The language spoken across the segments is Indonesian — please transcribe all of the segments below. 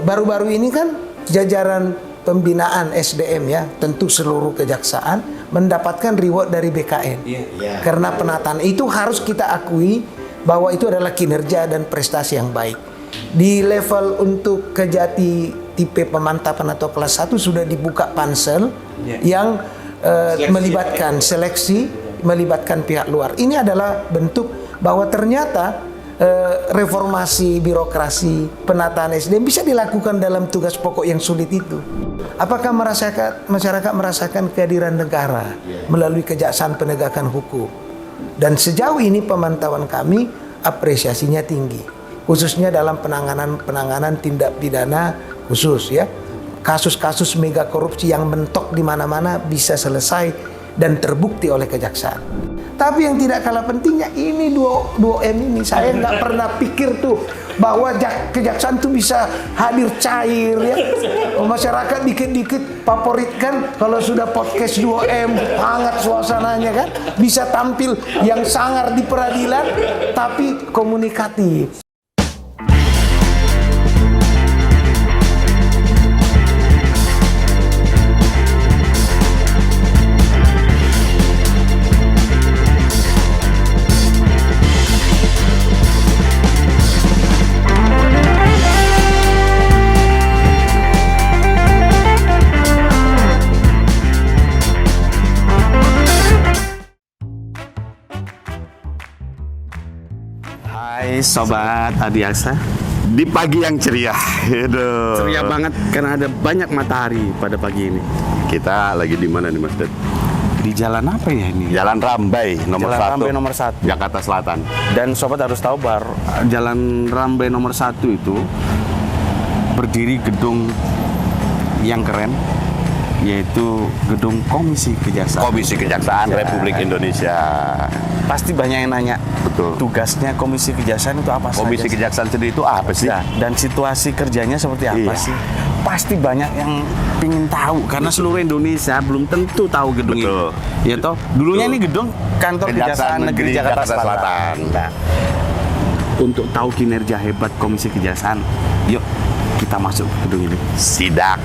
Baru-baru ini kan jajaran pembinaan SDM ya, tentu seluruh kejaksaan mendapatkan reward dari BKN. Karena penataan itu harus kita akui bahwa itu adalah kinerja dan prestasi yang baik. Di level untuk Kejati tipe pemantapan atau kelas 1 sudah dibuka pansel yang melibatkan seleksi, melibatkan pihak luar. Ini adalah bentuk bahwa ternyata reformasi birokrasi penataan SDM bisa dilakukan dalam tugas pokok yang sulit itu. Apakah masyarakat merasakan kehadiran negara melalui Kejaksaan Penegakan Hukum? Dan sejauh ini pemantauan kami apresiasinya tinggi, khususnya dalam penanganan tindak pidana khusus ya. Kasus-kasus mega korupsi yang mentok di mana-mana bisa selesai dan terbukti oleh kejaksaan. Tapi yang tidak kalah pentingnya ini 2M ini. Saya nggak pernah pikir tuh bahwa kejaksaan tuh bisa hadir cair ya. Masyarakat dikit-dikit favoritkan kalau sudah podcast 2M, hangat suasananya kan. Bisa tampil yang sangar di peradilan tapi komunikatif. Hai Sobat Adiaksa. Di pagi yang ceria. Ceria banget karena ada banyak matahari pada pagi ini. Kita lagi di mana nih Mas Ded? Di jalan apa ya ini? Jalan Rambai nomor Jalan 1. Rambai nomor 1. Jakarta Selatan. Dan Sobat harus tahu Jalan Rambai nomor 1 itu berdiri gedung yang keren, yaitu gedung Komisi Kejaksaan. Komisi Kejaksaan Republik Indonesia. Pasti banyak yang nanya, betul. Tugasnya Komisi Kejaksaan itu apa Komisi saja? Kejaksaan sendiri itu apa sih? Nah, dan situasi kerjanya seperti apa sih? Pasti banyak yang pingin tahu karena seluruh Indonesia belum tentu tahu gedung ini. Ya toh, dulunya ini gedung kantor Kejaksaan Negeri Jakarta Selatan. Nah, untuk tahu kinerja hebat Komisi Kejaksaan, yuk kita masuk ke gedung ini. Sidak.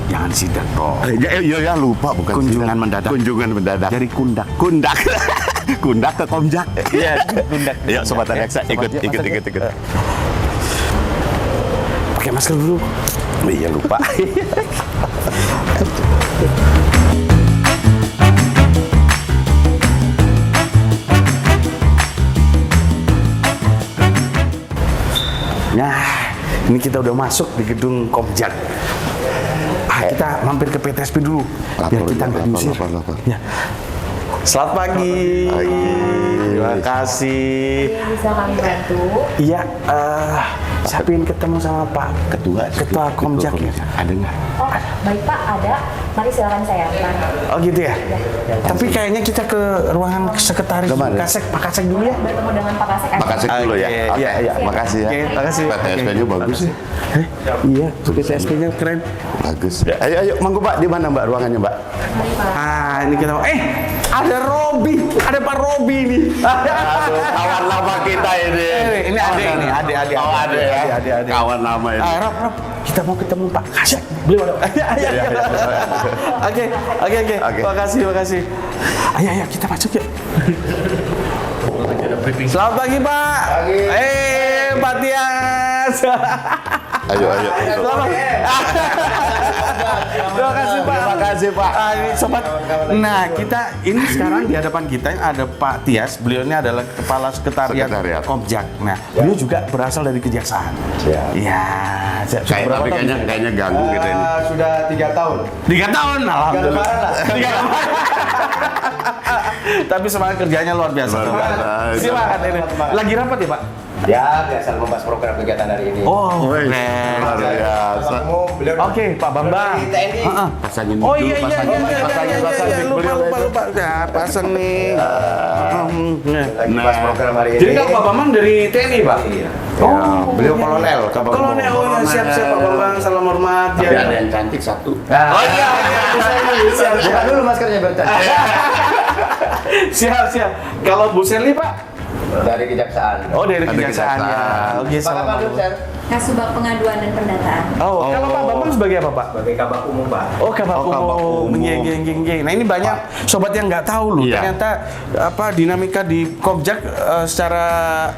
Jangan sidak toh. Ya lupa bukan Kunjungan sidak. mendadak. Kunjungan mendadak. Dari kundak. Kundak ke Komjak. Iya, kundak. Yuk Sobat Adiaksa, ikut. Pakai masker dulu. Iya lupa. Nah, ini kita udah masuk di gedung Komjak. Kita mampir ke PTSP dulu biar kita nggak diusir. Ya. Selamat pagi. Terima kasih. Bisa kami bantu? Iya, saya ingin ketemu sama Pak Ketua Komjak ya. Ada nggak? Oh, baik Pak, ada. Mari silakan saya antar. Oh gitu ya. Tapi kayaknya kita ke ruangan sekretaris Pak Kasek dulu ya. Bertemu dengan Pak Kasek. Pak Kasek dulu ya. Iya. Makasih ya. Oke, makasih. PTSP-nya bagus sih. Iya, PTSP-nya keren. Bagus. Ayo, manggu Pak, di mana Mbak ruangannya Mbak? Mari Pak. Ini kita ada Robi, ada Pak Robi nih. Aduh, kawan lama kita ini. Ini adik. Oh, ada ya. Adik. Kawan lama ini. Rob, kita mau ketemu Pak Kasek. Beliau ada. Oke. Makasih. Ayo, kita masuk yuk. Selamat pagi, Pak. Pak Tias. Ayo. Selamat. Terima kasih, Pak. Ini Sobat. Nah, ini sekarang di hadapan kita ada Pak Tias. Beliau ini adalah Kepala Sekretariat Komjak. Nah, beliau juga berasal dari Kejaksaan. Iya. Tapi kayaknya ganggu gitu ini. Sudah 3 tahun. 3 tahun, alhamdulillah. 3 tahun. Tapi semangat kerjanya luar biasa. Silakan ini. Lagi rapat ya, Pak? Ya, biasa membahas program kegiatan hari ini. Oh, Luar keren. biasa. Oke, Pak Bambang. Dari TNI. Pasangin Oh dulu, iya. pasangin. Lupa. Ya, pasang nih. Lagi bahas program hari ini. Jadi kalau Pak Bambang dari TNI, Pak? Iya. Beliau kolonel. Kolonel, siap Pak Bambang, salam hormat. Tapi ada yang cantik satu. Oh iya, siap. Buka dulu maskernya Bertan. Siap. Kalau Bu Seli, Pak? Dari Kejaksaan. Oh, dari Ada Kejaksaan ya. Kejaksaan. Oke, Pak salam kapan dulu, hormat. Sir? Kasubag Pengaduan dan Pendataan. Oh, kalau Pak Bambang sebagai apa, Pak? Sebagai kabak umum, Pak. Oh, kabak umum. Nah, ini banyak sobat yang nggak tahu loh. Iya. Ternyata dinamika di Komjak secara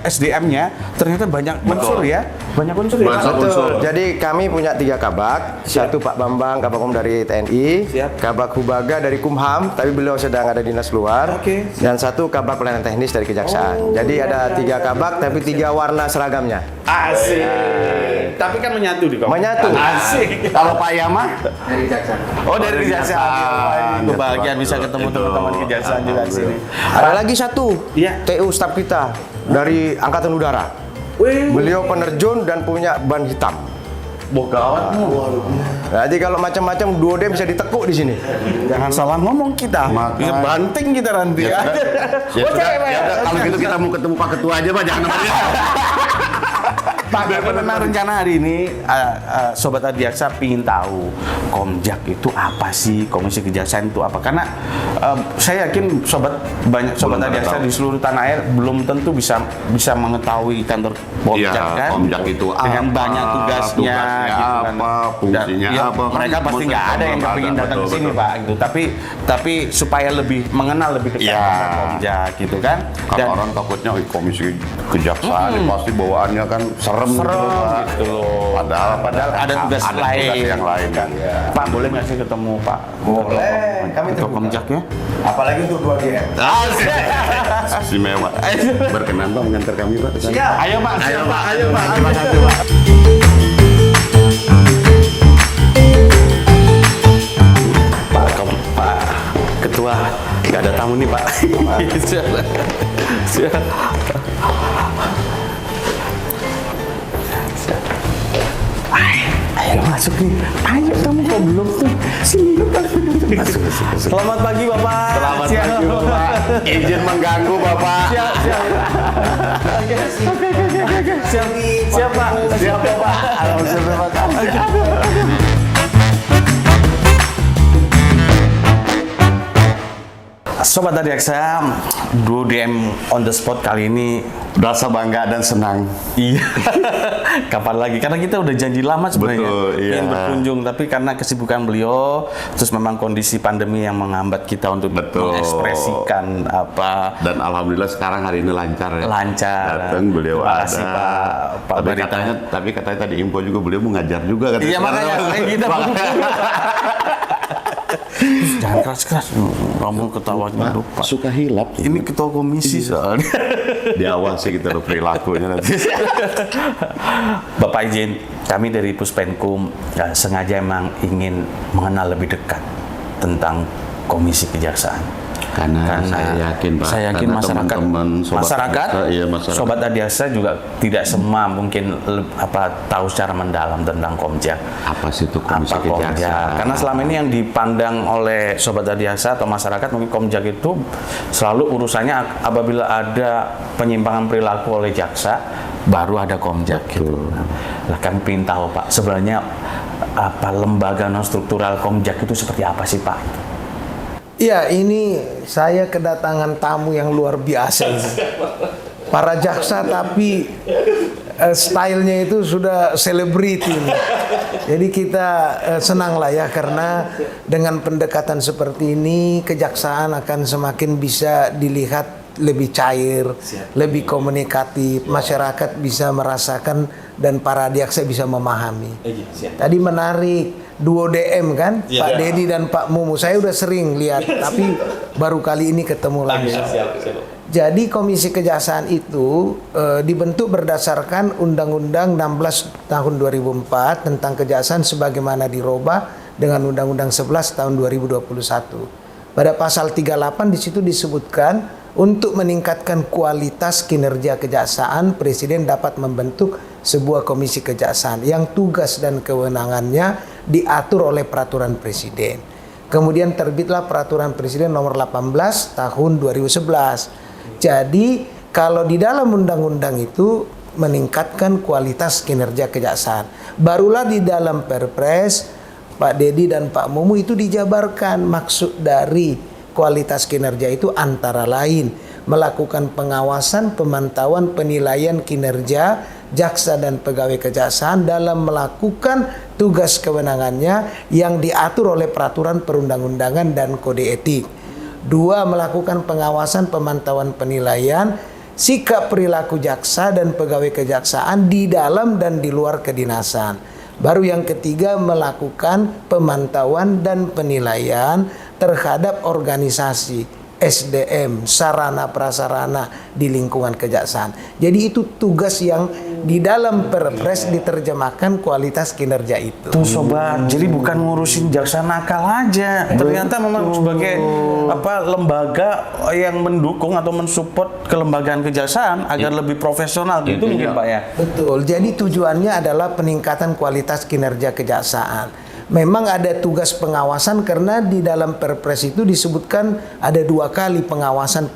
SDM-nya ternyata banyak unsur ya. Banyak unsur ya. Pak? Unsur. Jadi kami punya 3 kabak. Satu Pak Bambang, kabak umum dari TNI. Siap. Kabak Hubaga dari Kumham, tapi beliau sedang ada dinas luar. Oke. Dan satu kabak pelayanan teknis dari Kejaksaan. Jadi ada 3 kabak, tapi 3 warna seragamnya. Asik. Tapi kan menyatu di Komjak. Menyatu. Asik. Kalau Pak Yama? Dari Kejaksaan. Oh, dari Kejaksaan. Kejaksaan. Kebahagiaan bisa ketemu Itu. teman-teman Kejaksaan juga di sini. Ada lagi satu. Iya. TU staf kita dari Angkatan Udara. Wih, Beliau penerjun dan punya ban hitam. gawat. Jadi kalau macam-macam duode bisa ditekuk di sini. Jangan salah ngomong kita. Maka- Bisa banting kita nanti. Ya sudah, ya Oh, sudah, cewek, ya udah, kalau gitu kita mau ketemu Pak Ketua aja Pak, jangan namanya. Pak, memang rencana hari ini Sobat Adiaksa pingin tahu Komjak itu apa sih, Komisi Kejaksaan itu apa? Karena saya yakin banyak Sobat Belum Adiaksa tahu. di seluruh tanah air belum tentu bisa mengetahui kantor Komjak Iya, kan. Komjak itu dengan apa, banyak tugasnya, gitu kan. apa, fungsinya Dan, ya, apa, kan mereka pasti nggak ada yang betul, kepingin datang ke betul, sini betul. Pak gitu. Tapi supaya lebih mengenal lebih dekat Iya. sama Komjak gitu kan. Kan orang takutnya Komisi Kejaksaan ini pasti bawaannya kan serem gitu, Pak. gitu loh. Padahal ada tugas ada lain. tugas yang lain kan. Pak, boleh nggak sih ketemu Pak? Boleh, kami Ketua terbuka. Komjak ya? Apalagi untuk 2 GM. Si mewah. Berkenan Pak mengantar kami Pak. ke sana? Siap. Ayo Pak, Ayo Pak, ayo Pak. terima kasih Pak. Pak Ketua, nggak ada tamu nih Pak. Siap. Siap. Ayo masuk nih. Ayo kamu kok belum tuh? Sini Pak. Selamat pagi Bapak. Selamat Siap. pagi Bapak. Izin mengganggu Bapak. Siap, siap. Oke. Siap Pak. Siap Bapak. Alhamdulillah. Sobat Adiaksa, 2DM on the spot kali ini. Rasa bangga dan senang. Iya. Kapan lagi? Karena kita udah janji lama sebenarnya Betul, iya. ingin berkunjung, tapi karena kesibukan beliau, terus memang kondisi pandemi yang menghambat kita untuk Betul. mengekspresikan apa. Dan alhamdulillah sekarang hari ini lancar ya. Lancar. Datang beliau Terima ada. kasih, Pak Tapi Barita. katanya tadi info juga beliau mau ngajar juga kan. Iya, makanya kita jangan keras-keras. Kamu ketawa lupa. Suka hilap. Ini ketua komisi soalnya. Diawasi kita perilakunya nanti. Bapak izin, kami dari Puspenkum sengaja emang ingin mengenal lebih dekat tentang Komisi Kejaksaan. Karena saya yakin Pak. Saya yakin karena masyarakat, teman-teman, masyarakat. Sobat Adiaksa juga tidak semua mungkin tahu secara mendalam tentang Komjak. Apa sih itu Komisi Apa Komjak? Kejaksaan? Karena selama ini yang dipandang oleh Sobat Adiaksa atau masyarakat mungkin Komjak itu selalu urusannya apabila ada penyimpangan perilaku oleh jaksa, baru ada Komjak gitu. Lah kami ingin tahu Pak, sebenarnya apa lembaga non struktural Komjak itu seperti apa sih Pak? Ya, ini saya kedatangan tamu yang luar biasa ini. Para jaksa tapi stylenya itu sudah selebriti ini. Jadi kita senang lah ya, karena dengan pendekatan seperti ini kejaksaan akan semakin bisa dilihat lebih cair, lebih komunikatif, masyarakat bisa merasakan dan para adiaksa bisa memahami. Tadi menarik, duo DM kan, Pak Dedi dan Pak Mumu. Saya udah sering lihat, tapi baru kali ini ketemu lagi. Jadi Komisi Kejaksaan itu dibentuk berdasarkan Undang-Undang 16 tahun 2004 tentang kejaksaan sebagaimana dirubah dengan Undang-Undang 11 tahun 2021. Pada pasal 38 di situ disebutkan untuk meningkatkan kualitas kinerja kejaksaan, Presiden dapat membentuk sebuah komisi kejaksaan yang tugas dan kewenangannya diatur oleh peraturan Presiden. Kemudian terbitlah peraturan Presiden nomor 18 tahun 2011. Jadi kalau di dalam undang-undang itu meningkatkan kualitas kinerja kejaksaan, barulah di dalam Perpres Pak Dedi dan Pak Mumu itu dijabarkan maksud dari kualitas kinerja itu antara lain melakukan pengawasan, pemantauan, penilaian kinerja jaksa dan pegawai kejaksaan dalam melakukan tugas kewenangannya yang diatur oleh peraturan perundang-undangan dan kode etik. 2. Melakukan pengawasan, pemantauan, penilaian sikap perilaku jaksa dan pegawai kejaksaan di dalam dan di luar kedinasan. Baru yang ketiga, melakukan pemantauan dan penilaian terhadap organisasi, SDM, sarana prasarana di lingkungan kejaksaan. Jadi itu tugas yang di dalam Perpres diterjemahkan kualitas kinerja itu. Tuh sobat, jadi bukan ngurusin jaksa nakal aja. Ternyata memang sebagai lembaga yang mendukung atau mensupport kelembagaan kejaksaan agar lebih profesional gitu mungkin Pak ya. Betul. Jadi tujuannya adalah peningkatan kualitas kinerja kejaksaan. Memang ada tugas pengawasan karena di dalam Perpres itu disebutkan ada 2 kali pengawasan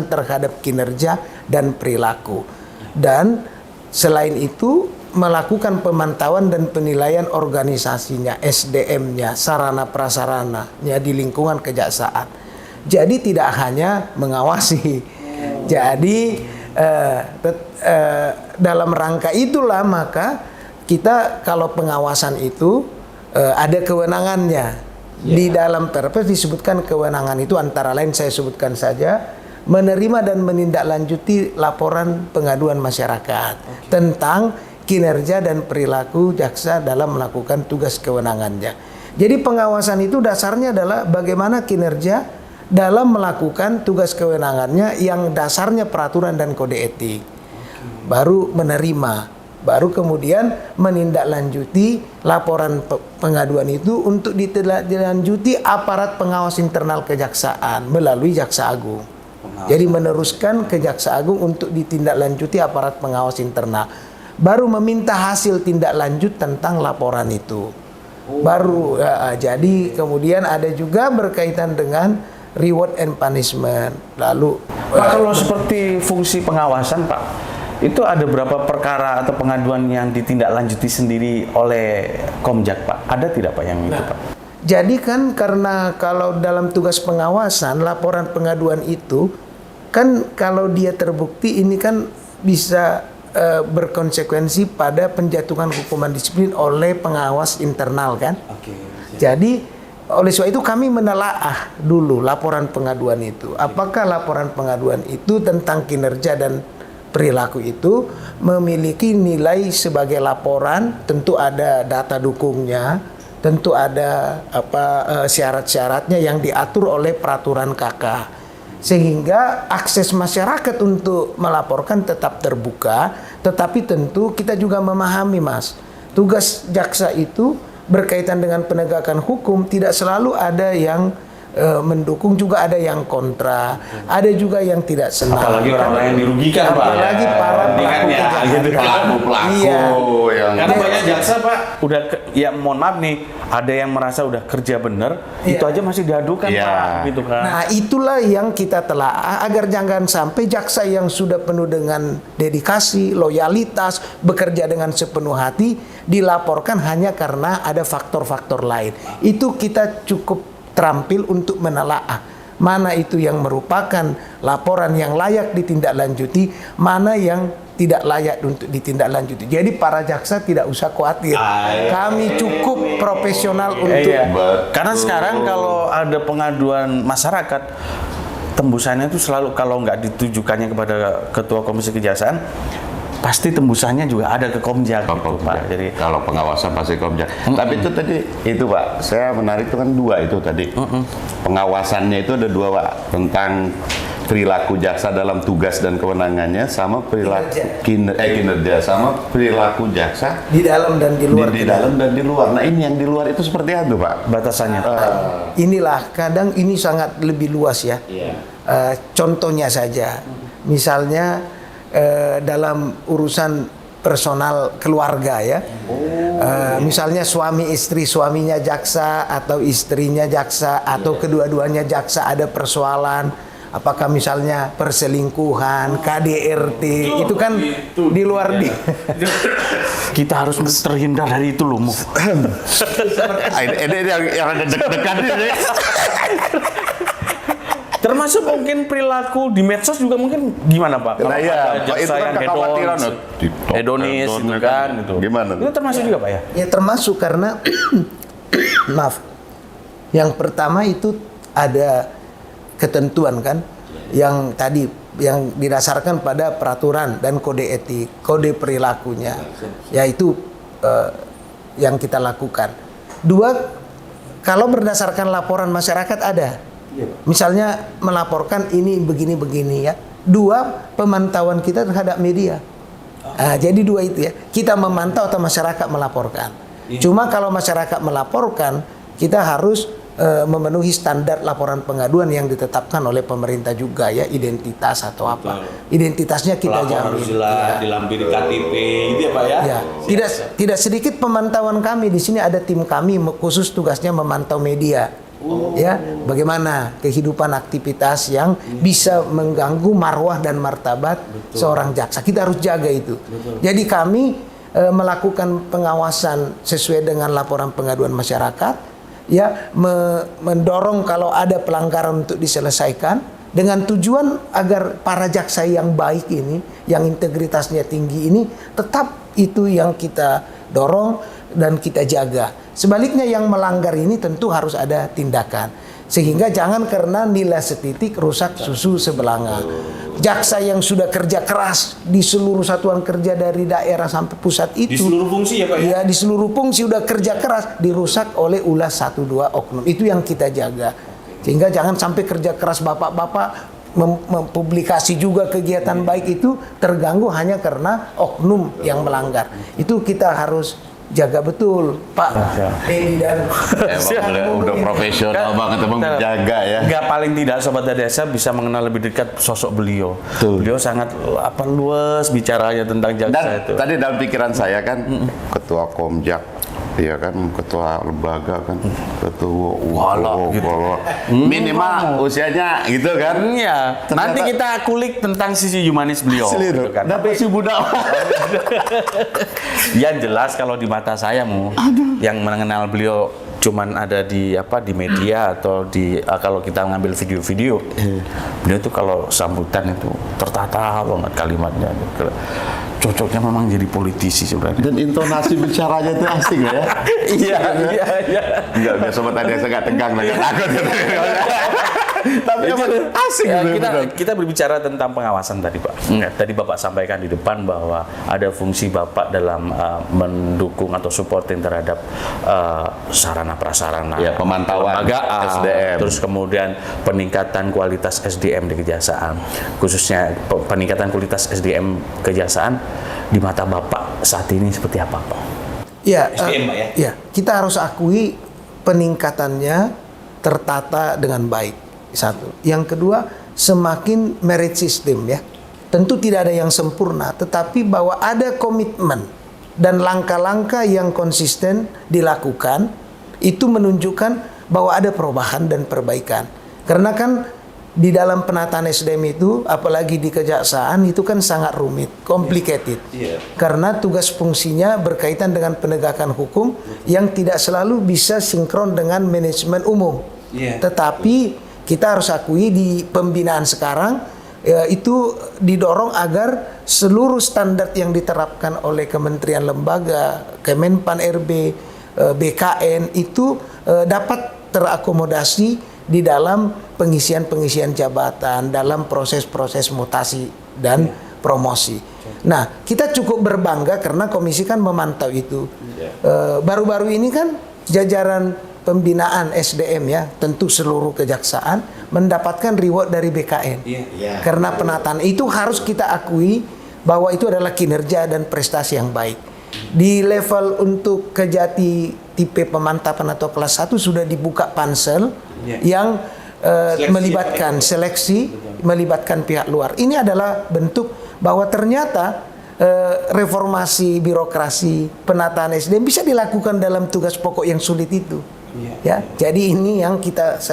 terhadap kinerja dan perilaku. Dan selain itu melakukan pemantauan dan penilaian organisasinya, SDM-nya, sarana prasarananya di lingkungan kejaksaan. Jadi tidak hanya mengawasi. Jadi dalam rangka itulah maka kita kalau pengawasan itu ada kewenangannya. Di dalam Perpres disebutkan kewenangan itu antara lain saya sebutkan saja, menerima dan menindaklanjuti laporan pengaduan masyarakat tentang kinerja dan perilaku jaksa dalam melakukan tugas kewenangannya. Jadi pengawasan itu dasarnya adalah bagaimana kinerja dalam melakukan tugas kewenangannya yang dasarnya peraturan dan kode etik. Baru menerima, baru kemudian menindaklanjuti laporan pengaduan itu untuk ditindaklanjuti aparat pengawas internal kejaksaan melalui Jaksa Agung. Jadi meneruskan ke Jaksa Agung untuk ditindaklanjuti aparat pengawas internal. Baru meminta hasil tindak lanjut tentang laporan itu. Baru jadi kemudian ada juga berkaitan dengan reward and punishment. Lalu Pak, kalau seperti fungsi pengawasan Pak, itu ada berapa perkara atau pengaduan yang ditindaklanjuti sendiri oleh Komjak Pak? Ada tidak Pak yang itu Pak? Jadi kan karena kalau dalam tugas pengawasan laporan pengaduan itu kan kalau dia terbukti ini kan bisa berkonsekuensi pada penjatuhan hukuman disiplin oleh pengawas internal kan. Jadi oleh sebab itu kami menelaah dulu laporan pengaduan itu. Apakah laporan pengaduan itu tentang kinerja dan perilaku itu memiliki nilai sebagai laporan, tentu ada data dukungnya, tentu ada syarat-syaratnya yang diatur oleh peraturan KK. Sehingga akses masyarakat untuk melaporkan tetap terbuka, tetapi tentu kita juga memahami Mas, tugas jaksa itu berkaitan dengan penegakan hukum tidak selalu ada yang mendukung, juga ada yang kontra, ada juga yang tidak senang. Apalagi orang-orang yang dirugikan Pak. Apalagi para pelaku kejahatan. Iya. Karena banyak jaksa Pak, ya mohon maaf nih, ada yang merasa udah kerja bener, itu aja masih diadukan Pak, gitu kan. Nah itulah yang kita telaah agar jangan sampai jaksa yang sudah penuh dengan dedikasi, loyalitas, bekerja dengan sepenuh hati dilaporkan hanya karena ada faktor-faktor lain. Itu kita cukup terampil untuk menelaah mana itu yang merupakan laporan yang layak ditindaklanjuti, mana yang tidak layak untuk ditindaklanjuti. Jadi para jaksa tidak usah khawatir, kami cukup profesional untuk. Karena sekarang kalau ada pengaduan masyarakat, tembusannya itu selalu kalau nggak ditujukannya kepada Ketua Komisi Kejaksaan, pasti tembusannya juga ada ke Komjak, gitu, Pak. Jadi kalau pengawasan pasti Komjak. Tapi itu tadi itu Pak, saya menarik itu kan 2 itu tadi. Pengawasannya itu ada 2 Pak, tentang perilaku jaksa dalam tugas dan kewenangannya sama perilaku kinerja sama perilaku jaksa di dalam dan di luar. Di dalam dan di luar. Nah, ini yang di luar itu seperti apa, Pak? Batasannya. Inilah kadang ini sangat lebih luas ya. Contohnya saja. Misalnya dalam urusan personal keluarga ya, misalnya suami istri, suaminya jaksa atau istrinya jaksa atau kedua-duanya jaksa, ada persoalan, apakah misalnya perselingkuhan, KDRT, itu kan di luar di. Kita harus terhindar dari itu loh, Mu. Ini yang ada deg-degan ini. Termasuk mungkin perilaku di medsos juga mungkin gimana Pak? Nah, iya, ada Pak, itu jaksa kan yang kekhawatiran, hedonis gitu kan, gitu. Gimana? Itu termasuk juga Pak ya? Ya termasuk karena maaf. Yang pertama itu ada ketentuan kan yang tadi yang didasarkan pada peraturan dan kode etik, kode perilakunya. Yaitu yang kita lakukan. Dua, kalau berdasarkan laporan masyarakat ada. Misalnya melaporkan ini begini-begini ya. Dua, pemantauan kita terhadap media. Jadi dua itu ya. Kita memantau atau masyarakat melaporkan. Cuma kalau masyarakat melaporkan, kita harus memenuhi standar laporan pengaduan yang ditetapkan oleh pemerintah juga ya, identitas atau apa. Identitasnya kita jamin. Harus jelas, dilampiri KTP gitu ya Pak ya? Ya. Tidak sedikit pemantauan kami di sini, ada tim kami khusus tugasnya memantau media. Ya, bagaimana kehidupan aktivitas yang bisa mengganggu marwah dan martabat seorang jaksa. Kita harus jaga itu. Jadi kami melakukan pengawasan sesuai dengan laporan pengaduan masyarakat, ya, mendorong kalau ada pelanggaran untuk diselesaikan dengan tujuan agar para jaksa yang baik ini, yang integritasnya tinggi ini, tetap itu yang kita dorong dan kita jaga. Sebaliknya yang melanggar ini tentu harus ada tindakan. Sehingga jangan karena nilai setitik rusak susu sebelanga. Jaksa yang sudah kerja keras di seluruh satuan kerja dari daerah sampai pusat itu, Di seluruh fungsi ya Pak ya? ya di seluruh fungsi udah kerja keras, dirusak oleh ulah 1-2 oknum. Itu yang kita jaga. Sehingga jangan sampai kerja keras bapak-bapak mempublikasi juga kegiatan baik itu terganggu hanya karena oknum yang melanggar. Itu kita harus jaga betul, Pak. Edi dan udah profesional banget emang menjaga ya. Enggak, paling tidak Sobat Desa bisa mengenal lebih dekat sosok beliau. Beliau sangat luas bicaranya tentang jaksa Dan itu. tadi dalam pikiran saya kan ketua Komjak, iya kan, ketua lembaga kan, ketua gitu. minimal usianya gitu kan. Iya. Nanti kita kulik tentang sisi humanis beliau. Gitu kan. Tapi si budak. Yang jelas kalau di mata saya yang mengenal beliau cuman ada di media atau kalau kita ngambil video-video, beliau itu kalau sambutan itu tertata banget kalimatnya. Cocoknya memang jadi politisi sebenarnya. Dan intonasi bicaranya itu asing ya. Iya. Enggak, biar Sobat Desa enggak tegang lagi. Takut. Tapi emang asing ya, gitu. kita berbicara tentang pengawasan tadi Pak. Tadi Bapak sampaikan di depan bahwa ada fungsi Bapak dalam mendukung atau supporting terhadap sarana prasarana, ya, pemantauan SDM. Terus kemudian peningkatan kualitas SDM di kejaksaan, khususnya peningkatan kualitas SDM kejaksaan di mata Bapak saat ini seperti apa Pak? Ya, SDM Pak ya? Ya, kita harus akui peningkatannya tertata dengan baik. Satu. Yang kedua, semakin merit system ya. Tentu tidak ada yang sempurna, tetapi bahwa ada komitmen dan langkah-langkah yang konsisten dilakukan, itu menunjukkan bahwa ada perubahan dan perbaikan. Karena kan di dalam penataan SDM itu, apalagi di kejaksaan, itu kan sangat rumit, complicated. Karena tugas fungsinya berkaitan dengan penegakan hukum yang tidak selalu bisa sinkron dengan manajemen umum. Tetapi kita harus akui di pembinaan sekarang itu didorong agar seluruh standar yang diterapkan oleh kementerian lembaga, Kemenpan RB, BKN itu dapat terakomodasi di dalam pengisian jabatan, dalam proses-proses mutasi dan promosi. Nah, kita cukup berbangga karena komisi kan memantau itu. Baru-baru ini kan jajaran pembinaan SDM ya, tentu seluruh kejaksaan mendapatkan reward dari BKN. Karena penataan itu harus kita akui bahwa itu adalah kinerja dan prestasi yang baik. Di level untuk Kejati tipe pemantapan atau kelas 1 sudah dibuka pansel yang melibatkan seleksi, melibatkan pihak luar. Ini adalah bentuk bahwa ternyata reformasi birokrasi penataan SDM bisa dilakukan dalam tugas pokok yang sulit itu. Ya, jadi ini yang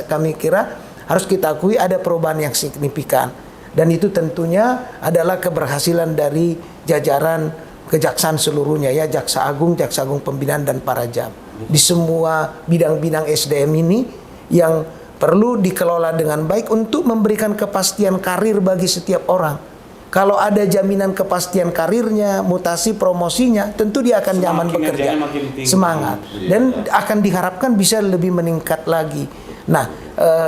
kami kira harus kita akui ada perubahan yang signifikan, dan itu tentunya adalah keberhasilan dari jajaran kejaksaan seluruhnya ya, Jaksa Agung Pembinaan dan Parajam di semua bidang-bidang SDM ini yang perlu dikelola dengan baik untuk memberikan kepastian karir bagi setiap orang. Kalau ada jaminan kepastian karirnya, mutasi promosinya, tentu dia akan nyaman bekerja, semangat, dan akan diharapkan bisa lebih meningkat lagi. Nah,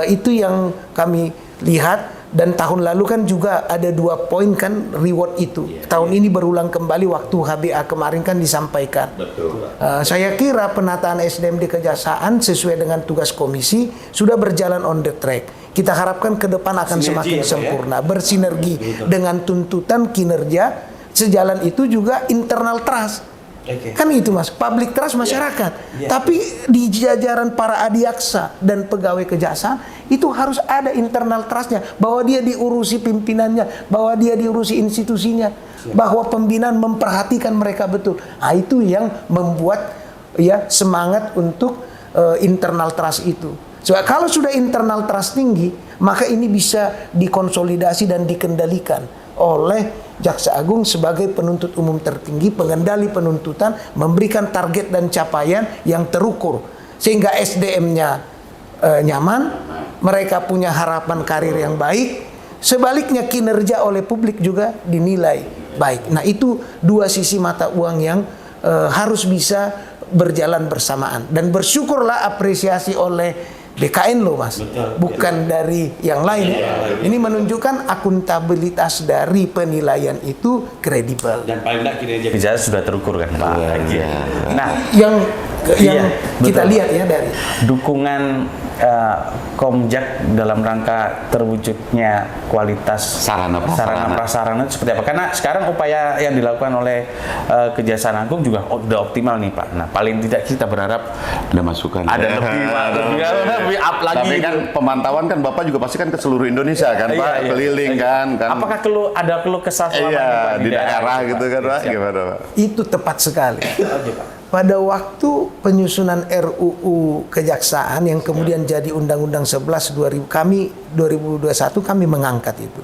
itu yang kami lihat. Dan tahun lalu kan juga ada 2 poin kan reward itu. Tahun ini berulang kembali waktu HBA kemarin kan disampaikan. Saya kira penataan SDM di Kejaksaan sesuai dengan tugas komisi sudah berjalan on the track. Kita harapkan ke depan akan semakin sempurna, bersinergi dengan tuntutan kinerja. Sejalan itu juga internal trust. Kan itu Mas, public trust masyarakat. Tapi di jajaran para adiaksa dan pegawai kejaksaan itu harus ada internal trustnya, bahwa dia diurusi pimpinannya, bahwa dia diurusi institusinya, bahwa pembinaan memperhatikan mereka betul. Nah, itu yang membuat ya semangat untuk internal trust itu. So, kalau sudah internal trust tinggi, maka ini bisa dikonsolidasi dan dikendalikan oleh Jaksa Agung sebagai penuntut umum tertinggi, pengendali penuntutan, memberikan target dan capaian yang terukur sehingga SDM-nya nyaman, mereka punya harapan karir yang baik, sebaliknya kinerja oleh publik juga dinilai baik. Nah, itu 2 sisi mata uang yang harus bisa berjalan bersamaan, dan bersyukurlah apresiasi oleh BKN loh Mas, bukan dari yang lain. Ini menunjukkan akuntabilitas dari penilaian itu kredibel. Dan paling tidak kinerja kejaksaan sudah terukur kan Pak. Nah, yang kita lihat ya dari dukungan Komjak dalam rangka terwujudnya kualitas sarana prasarana seperti apa? Karena sekarang upaya yang dilakukan oleh Kejaksaan Agung juga udah optimal nih Pak. Nah, paling tidak kita berharap ada masukan. Ada lebih up lagi. Tapi kan pemantauan kan Bapak juga pasti kan ke seluruh Indonesia kan Pak, keliling kan. Apakah ada keluh kesah selama ini Pak di daerah gitu kan Pak? Gimana Pak? Itu tepat sekali. Pada waktu penyusunan RUU Kejaksaan yang kemudian jadi Undang-Undang 11 2021 kami mengangkat itu.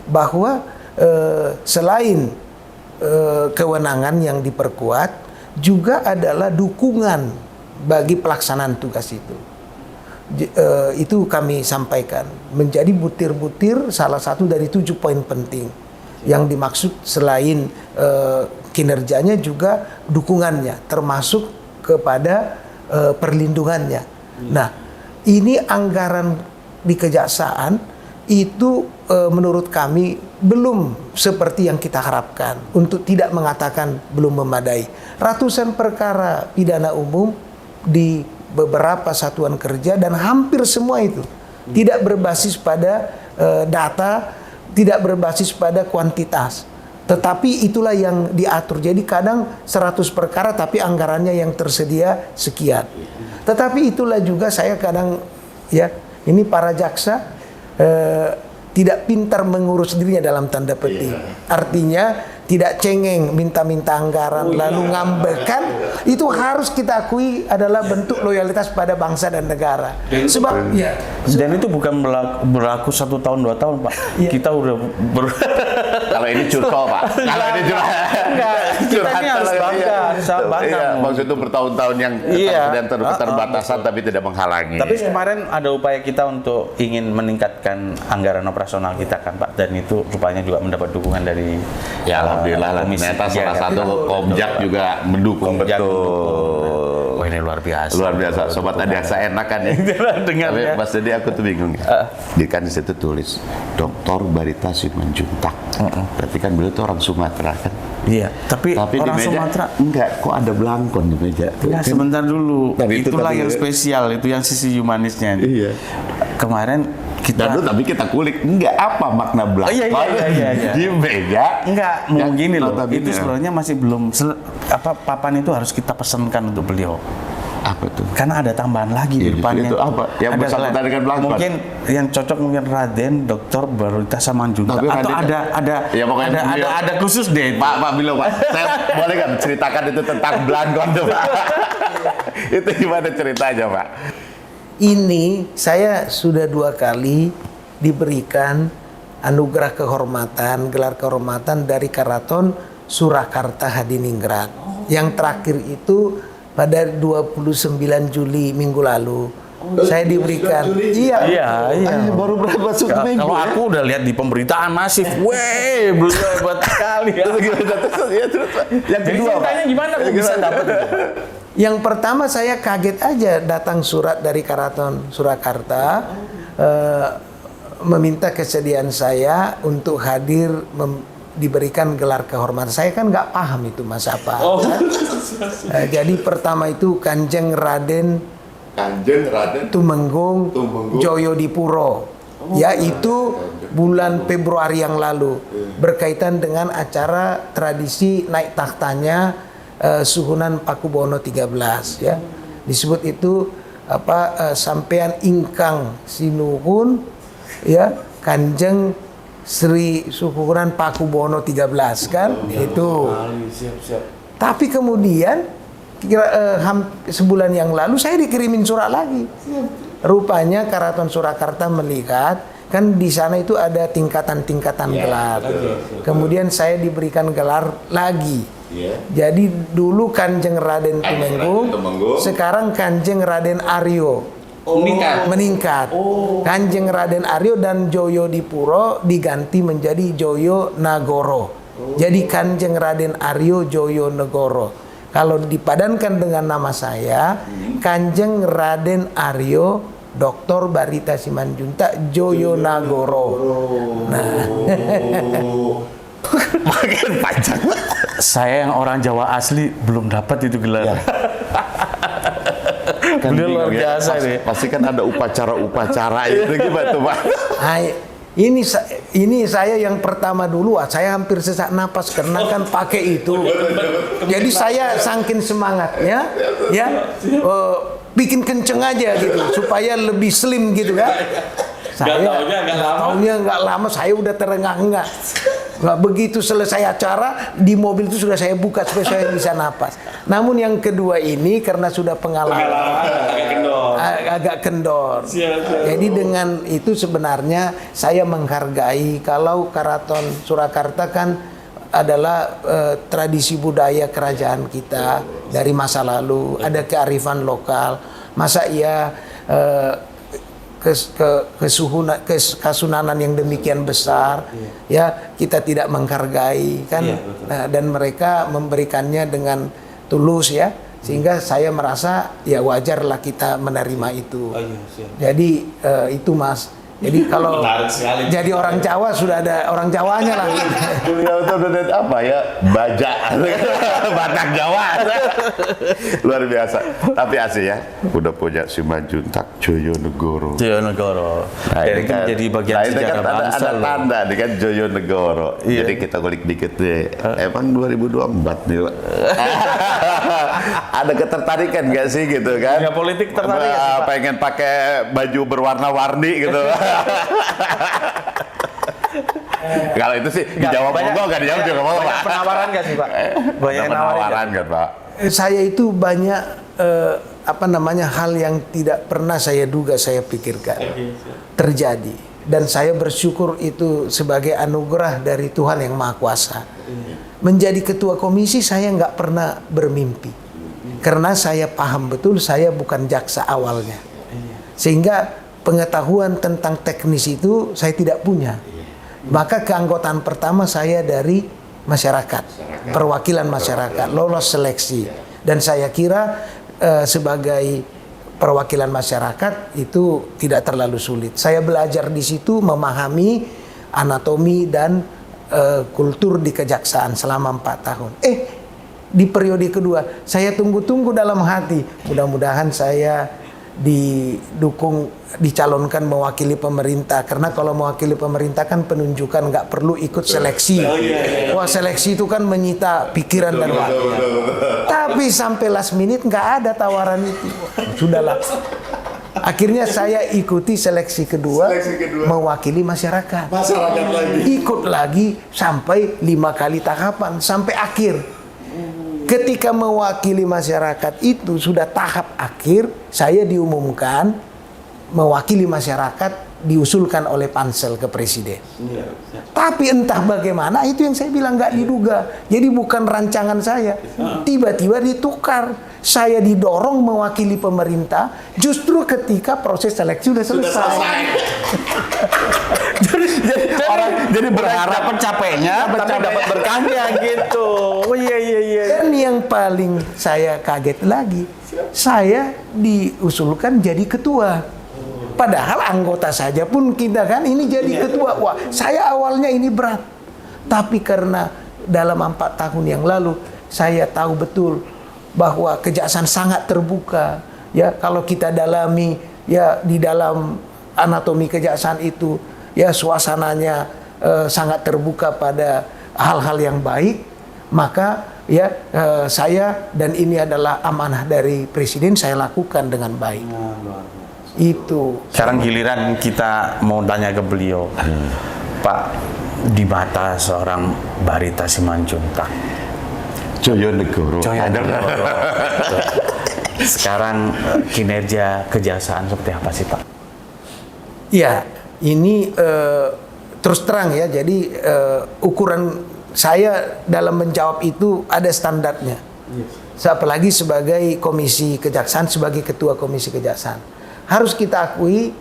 Bahwa selain kewenangan yang diperkuat, juga adalah dukungan bagi pelaksanaan tugas itu. Itu kami sampaikan menjadi butir-butir salah satu dari 7 poin penting yang dimaksud. Selain kinerjanya juga dukungannya, termasuk kepada perlindungannya. Nah, ini anggaran di kejaksaan itu menurut kami belum seperti yang kita harapkan, untuk tidak mengatakan belum memadai. Ratusan perkara pidana umum di beberapa satuan kerja, dan hampir semua itu tidak berbasis pada data, tidak berbasis pada kuantitas. Tetapi itulah yang diatur. Jadi kadang 100 perkara tapi anggarannya yang tersedia sekian. Tetapi itulah juga saya kadang ya, ini para jaksa tidak pintar mengurus dirinya dalam tanda petik. Artinya tidak cengeng minta-minta anggaran lalu ngambekkan. Itu harus kita akui adalah bentuk loyalitas pada bangsa dan negara. Sebab ya, dan itu bukan berlaku 1 tahun 2 tahun Pak. Kita udah kalau ini curcol Pak. Kalau ini enggak, kita ini harus bangga, Iya, maksud itu bertahun-tahun yang terbatasan tapi tidak menghalangi. Tapi kemarin ada upaya kita untuk ingin meningkatkan anggaran operasional kita kan Pak, dan itu rupanya juga mendapat dukungan dari alhamdulillah lah. Ternyata salah satu Komjak juga mendukung betul. Wah, ini luar biasa. Luar biasa. Sobat Adiaksa enak kan ya. Tapi Mas Dedi aku tuh bingung ya. Dia kan di situ tulis Dr. Barita Simanjuntak. Berarti kan beliau tuh orang Sumatera kan. Iya, tapi orang di meja, Sumatera enggak, kok ada belangkon di meja. Ya, sebentar dulu. Tapi itulah yang spesial, itu yang sisi humanisnya. Iya. Kemarin kita tapi kita kulik enggak apa makna belangkon. Iya. Di meja. Enggak, mau gini loh. Itu ya. sebenarnya masih belum papan itu harus kita pesankan untuk beliau. Apa tuh? Karena ada tambahan lagi di depannya. Itu apa? Yang bersangkutan dengan belangkon. Mungkin yang cocok mungkin Raden Dr. Barita Simanjuntak. Atau ada khusus deh. Pak Bilo, Pak. Saya boleh nggak menceritakan itu tentang belangkon tuh, Pak? Itu gimana ceritanya, Pak? Ini saya sudah 2 kali diberikan anugerah kehormatan, gelar kehormatan dari Karaton Surakarta Hadiningrat. Yang terakhir itu pada 29 Juli minggu lalu. Saya diberikan. Iya. Baru berapa minggu? Kalau aku udah lihat di pemberitaan masif, weh, beliau hebat sekali ya. Yang kedua, Pak. Ceritanya gimana kok bisa dapat itu? Yang pertama saya kaget aja datang surat dari Keraton Surakarta meminta kesediaan saya untuk hadir diberikan gelar kehormatan. Saya kan nggak paham itu mas apa. Jadi pertama itu Kanjeng Raden Tumenggung Joyodipuro. Yaitu bulan Februari yang lalu berkaitan dengan acara tradisi naik tahtanya Suhunan Pakubono 13 ya. Disebut itu sampean ingkang sinuhun ya Kanjeng Sri Suhunan Pakubono 13 kan itu. Tapi kemudian sebulan yang lalu saya dikirimin surat lagi. Rupanya Keraton Surakarta melihat kan di sana itu ada tingkatan-tingkatan gelar. Kemudian saya diberikan gelar lagi. Jadi dulu Kanjeng Raden Tumenggung, sekarang Kanjeng Raden Aryo meningkat. Kanjeng Raden Aryo dan Joyodipuro diganti menjadi Joyo Nagoro. Jadi Kanjeng Raden Aryo Joyo Negoro. Kalau dipadankan dengan nama saya, Kanjeng Raden Aryo Dr. Barita Simanjuntak Joyo Nagoro. Nah. Makin panjang. Saya yang orang Jawa asli belum dapat itu gelar. Beliau luar biasa nih. Pasti kan ada upacara-upacara itu gimana tuh, Pak? Ini saya yang pertama dulu, saya hampir sesak napas karena kan pakai itu. Jadi saya saking semangatnya, bikin kenceng aja gitu supaya lebih slim gitu kan. Saya taunya nggak lama saya udah terengah-engah. Nggak begitu selesai acara di mobil itu sudah saya buka supaya saya bisa napas. Namun yang kedua ini karena sudah pengalaman agak kendor. Jadi dengan itu sebenarnya saya menghargai kalau Keraton Surakarta kan adalah tradisi budaya kerajaan kita dari masa lalu, ada kearifan lokal. Masa iya kasunanan yang demikian besar ya kita tidak menghargai kan. Nah, dan mereka memberikannya dengan tulus ya, sehingga saya merasa ya wajarlah kita menerima itu. Jadi itu mas. Jadi kalau jadi orang Jawa sudah ada orang Jawanya lah. Beliau itu udah apa ya? Bajak, Batak Jawa. Luar biasa. Tapi asli ya, udah punya Simanjuntak Joyonegoro. Joyonegoro. Jadi kan jadi bagian sejarah bangsa. Ada tanda nih kan Joyonegoro. Jadi kita kulik dikit deh. Emang 2024 nih. Ada ketertarikan gak sih gitu kan? Ya politik tertarik ya, sih, Pak? Pengen pakai baju berwarna-warni gitu. Kalau itu sih dijawab monggo, nggak dijawab juga mau Pak. Penawaran nggak sih Pak? Banyak penawaran kan Pak. Saya itu banyak hal yang tidak pernah saya duga, saya pikirkan terjadi, dan saya bersyukur itu sebagai anugerah dari Tuhan yang Maha Kuasa. Menjadi ketua komisi saya nggak pernah bermimpi, karena saya paham betul saya bukan jaksa awalnya, sehingga pengetahuan tentang teknis itu saya tidak punya. Maka keanggotaan pertama saya dari masyarakat, perwakilan masyarakat, lolos seleksi. Dan saya kira sebagai perwakilan masyarakat itu tidak terlalu sulit. Saya belajar di situ memahami anatomi dan kultur di kejaksaan selama 4 tahun. Di periode kedua saya tunggu-tunggu dalam hati, mudah-mudahan saya dicalonkan mewakili pemerintah, karena kalau mewakili pemerintah kan penunjukan, nggak perlu ikut seleksi. Wah, seleksi itu kan menyita pikiran dan waktu. Tapi sampai last minute nggak ada tawaran itu. Sudahlah. Akhirnya saya ikuti seleksi kedua, mewakili masyarakat. Ikut lagi sampai 5 kali tahapan sampai akhir. Ketika mewakili masyarakat itu sudah tahap akhir, saya diumumkan mewakili masyarakat diusulkan oleh pansel ke presiden. Tapi entah bagaimana itu yang saya bilang nggak diduga. Jadi bukan rancangan saya. Tiba-tiba ditukar. Saya didorong mewakili pemerintah justru ketika proses seleksi sudah selesai. jadi berharap capeknya, tapi dapat berkahnya gitu. Oh iya. Dan yang paling saya kaget lagi, saya diusulkan jadi ketua. Padahal anggota saja pun kita kan ini jadi ketua. Wah, saya awalnya ini berat. Tapi karena dalam 4 tahun yang lalu saya tahu betul bahwa kejaksaan sangat terbuka. Ya, kalau kita dalami ya di dalam anatomi kejaksaan itu ya suasananya sangat terbuka pada hal-hal yang baik, maka ya saya dan ini adalah amanah dari presiden saya lakukan dengan baik. Itu. Sekarang giliran kita mau tanya ke beliau, Pak, di mata seorang Barita Simanjuntak, Joyonegoro. Sekarang kinerja kejaksaan seperti apa sih, Pak? Ya, ini terus terang ya. Jadi ukuran saya dalam menjawab itu ada standarnya. Apalagi sebagai komisi kejaksaan, sebagai ketua komisi kejaksaan. Harus kita akui,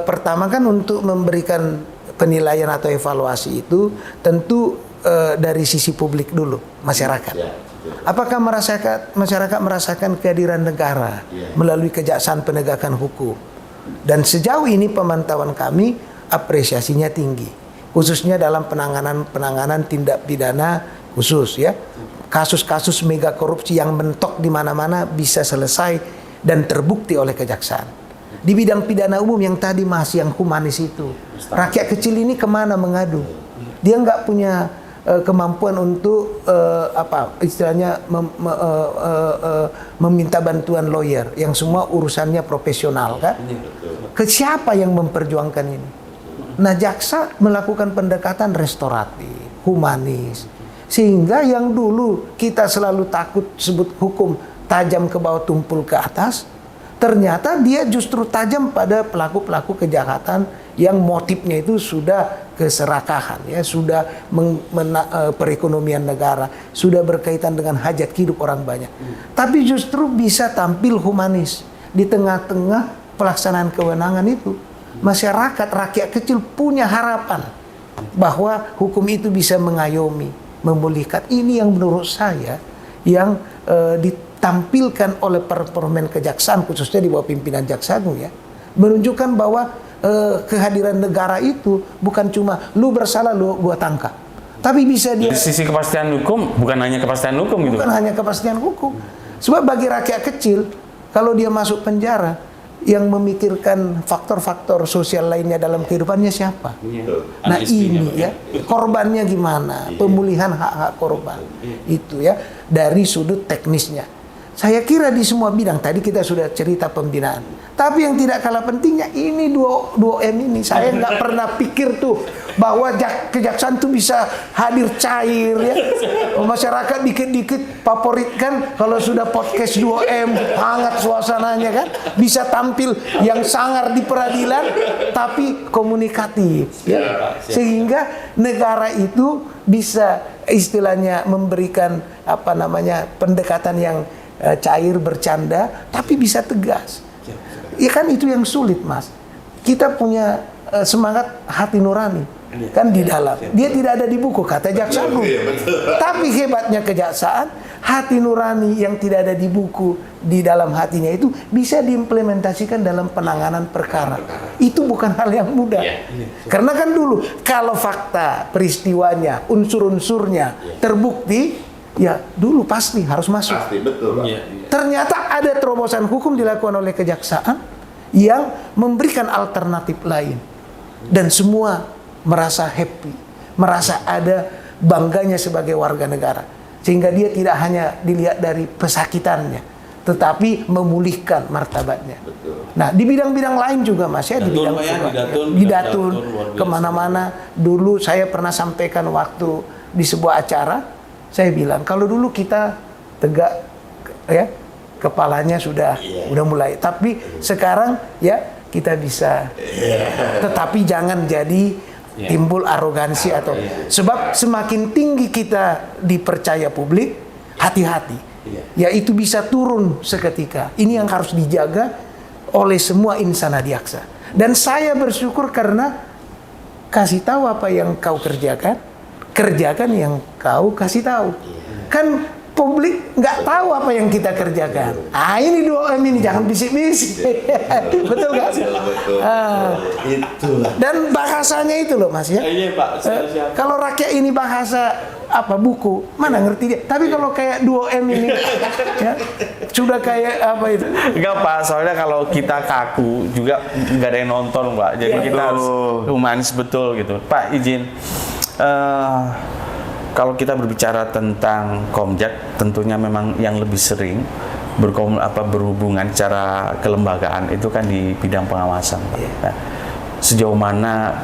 pertama kan untuk memberikan penilaian atau evaluasi itu tentu dari sisi publik dulu, masyarakat. Apakah masyarakat merasakan kehadiran negara melalui kejaksaan penegakan hukum? Dan sejauh ini pemantauan kami apresiasinya tinggi, khususnya dalam penanganan tindak pidana khusus ya. Kasus-kasus mega korupsi yang mentok di mana-mana bisa selesai dan terbukti oleh kejaksaan. Di bidang pidana umum yang tadi masih yang humanis itu, rakyat kecil ini kemana mengadu? Dia nggak punya kemampuan untuk istilahnya meminta bantuan lawyer yang semua urusannya profesional kan? Ke siapa yang memperjuangkan ini? Nah, jaksa melakukan pendekatan restoratif, humanis, sehingga yang dulu kita selalu takut sebut hukum tajam ke bawah tumpul ke atas, ternyata dia justru tajam pada pelaku-pelaku kejahatan yang motifnya itu sudah keserakahan, ya, sudah perekonomian negara, sudah berkaitan dengan hajat hidup orang banyak. Tapi justru bisa tampil humanis di tengah-tengah pelaksanaan kewenangan itu. Masyarakat, rakyat kecil punya harapan bahwa hukum itu bisa mengayomi, memulihkan. Ini yang menurut saya yang ditampilkan oleh performa kejaksaan khususnya di bawah pimpinan Jaksa Agung ya, menunjukkan bahwa kehadiran negara itu bukan cuma lu bersalah lu gua tangkap, tapi bisa dia dari sisi kepastian hukum, bukan hanya kepastian hukum gitu. Bukan hanya kepastian hukum. Sebab bagi rakyat kecil kalau dia masuk penjara, yang memikirkan faktor-faktor sosial lainnya dalam kehidupannya siapa? Nah ini ya, korbannya gimana? Pemulihan hak-hak korban itu ya, dari sudut teknisnya. Saya kira di semua bidang, tadi kita sudah cerita pembinaan. Tapi yang tidak kalah pentingnya ini 2M ini. Saya nggak pernah pikir tuh bahwa kejaksaan tuh bisa hadir cair ya. Masyarakat dikit-dikit favoritkan kalau sudah podcast 2M, hangat suasananya kan. Bisa tampil yang sangar di peradilan tapi komunikatif ya. Sehingga negara itu bisa istilahnya memberikan pendekatan yang cair, bercanda, tapi bisa tegas. Ya kan itu yang sulit, Mas. Kita punya semangat hati nurani kan di dalam. Dia tidak ada di buku, kata Jaksa Agung. Tapi hebatnya kejaksaan, hati nurani yang tidak ada di buku, di dalam hatinya itu bisa diimplementasikan dalam penanganan perkara. Itu bukan hal yang mudah. Karena kan dulu kalau fakta peristiwanya, unsur-unsurnya terbukti, ya dulu pasti harus masuk. Pasti, betul. Ternyata ada terobosan hukum dilakukan oleh kejaksaan yang memberikan alternatif lain. Dan semua merasa happy, merasa ada bangganya sebagai warga negara. Sehingga dia tidak hanya dilihat dari pesakitannya, tetapi memulihkan martabatnya. Betul. Nah di bidang-bidang lain juga Mas ya, di Datun kemana-mana. Dulu saya pernah sampaikan waktu di sebuah acara, saya bilang kalau dulu kita tegak ya, kepalanya sudah mulai, tapi sekarang ya kita bisa. Tetapi jangan jadi timbul arogansi atau sebab semakin tinggi kita dipercaya publik, hati-hati. Ya itu bisa turun seketika. Ini yang harus dijaga oleh semua insan adiaksa. Dan saya bersyukur karena kasih tahu apa yang kau kerjakan, kerjakan yang kau kasih tahu. Kan publik nggak tahu apa yang kita kerjakan. Ini 2M ini jangan bisik-bisik. Betul nggak? Itulah. Dan bahasanya itu loh Mas ya. Iya Pak. Kalau rakyat ini bahasa apa buku, mana ngerti dia. Tapi kalau kayak 2M ini ya, sudah kayak apa itu? Enggak Pak, soalnya kalau kita kaku juga nggak ada yang nonton Pak. Jadi kita harus humanis betul gitu. Pak izin. Kalau kita berbicara tentang Komjak, tentunya memang yang lebih sering berhubungan secara kelembagaan itu kan di bidang pengawasan, Pak. Nah, sejauh mana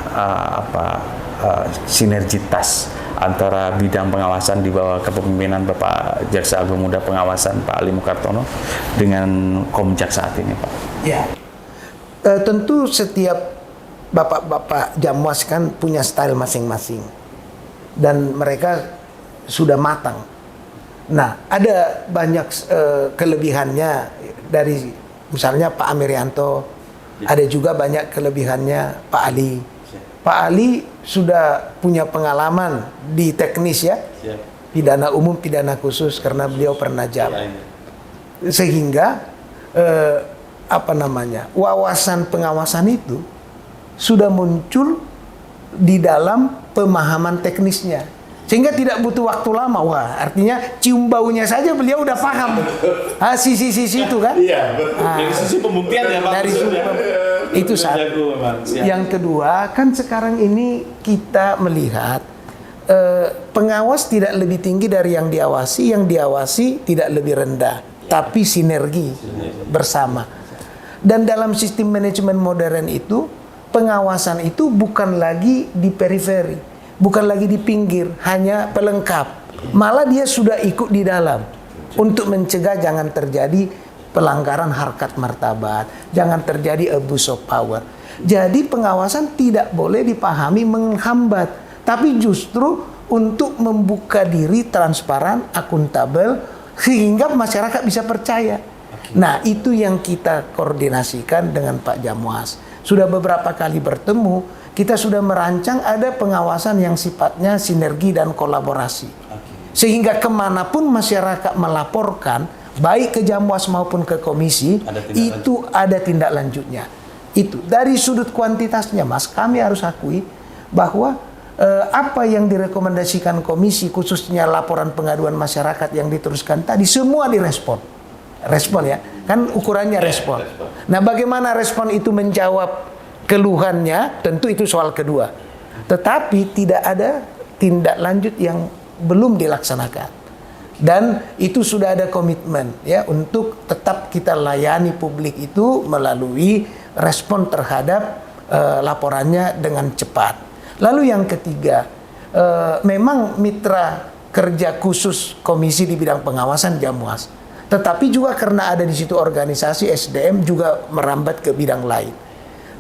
sinergitas antara bidang pengawasan di bawah kepemimpinan Bapak Jaksa Agung Muda Pengawasan Pak Ali Mukartono dengan Komjak saat ini, Pak? Ya, tentu setiap bapak-bapak Jamwas kan punya style masing-masing. Dan mereka sudah matang. Nah, ada banyak kelebihannya dari misalnya Pak Amirianto, ada juga banyak kelebihannya Pak Ali. Pak Ali sudah punya pengalaman di teknis ya, pidana umum, pidana khusus karena beliau pernah jabat. Sehingga wawasan pengawasan itu sudah muncul di dalam pemahaman teknisnya, sehingga tidak butuh waktu lama. Wah, artinya cium baunya saja beliau udah paham sisi-sisi itu kan. Iya, dari sisi pembuktian ya Pak. Dari itu satu. Yang kedua kan sekarang ini kita melihat pengawas tidak lebih tinggi dari yang diawasi tidak lebih rendah, tapi sinergi bersama. Dan dalam sistem manajemen modern itu pengawasan itu bukan lagi di periferi, bukan lagi di pinggir, hanya pelengkap. Malah dia sudah ikut di dalam untuk mencegah jangan terjadi pelanggaran harkat martabat, jangan terjadi abuse of power. Jadi pengawasan tidak boleh dipahami menghambat, tapi justru untuk membuka diri transparan, akuntabel, sehingga masyarakat bisa percaya. Nah, itu yang kita koordinasikan dengan Pak Jamwas. Sudah beberapa kali bertemu, kita sudah merancang ada pengawasan yang sifatnya sinergi dan kolaborasi. Sehingga kemanapun masyarakat melaporkan, baik ke Jamwas maupun ke komisi, ada tindak lanjutnya. Itu dari sudut kuantitasnya, Mas, kami harus akui bahwa apa yang direkomendasikan komisi, khususnya laporan pengaduan masyarakat yang diteruskan tadi, semua direspon. Respon ya, kan ukurannya respon. Nah, bagaimana respon itu menjawab keluhannya, tentu itu soal kedua. Tetapi tidak ada tindak lanjut yang belum dilaksanakan. Dan itu sudah ada komitmen ya untuk tetap kita layani publik itu melalui respon terhadap laporannya dengan cepat. Lalu yang ketiga, memang mitra kerja khusus komisi di bidang pengawasan Jamwas. Tetapi juga karena ada di situ organisasi SDM juga merambat ke bidang lain.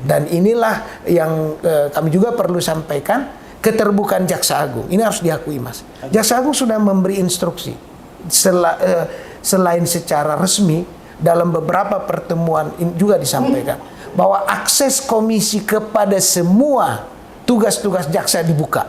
Dan inilah yang kami juga perlu sampaikan, keterbukaan Jaksa Agung. Ini harus diakui, Mas. Jaksa Agung sudah memberi instruksi selain secara resmi dalam beberapa pertemuan juga disampaikan bahwa akses komisi kepada semua tugas-tugas jaksa dibuka.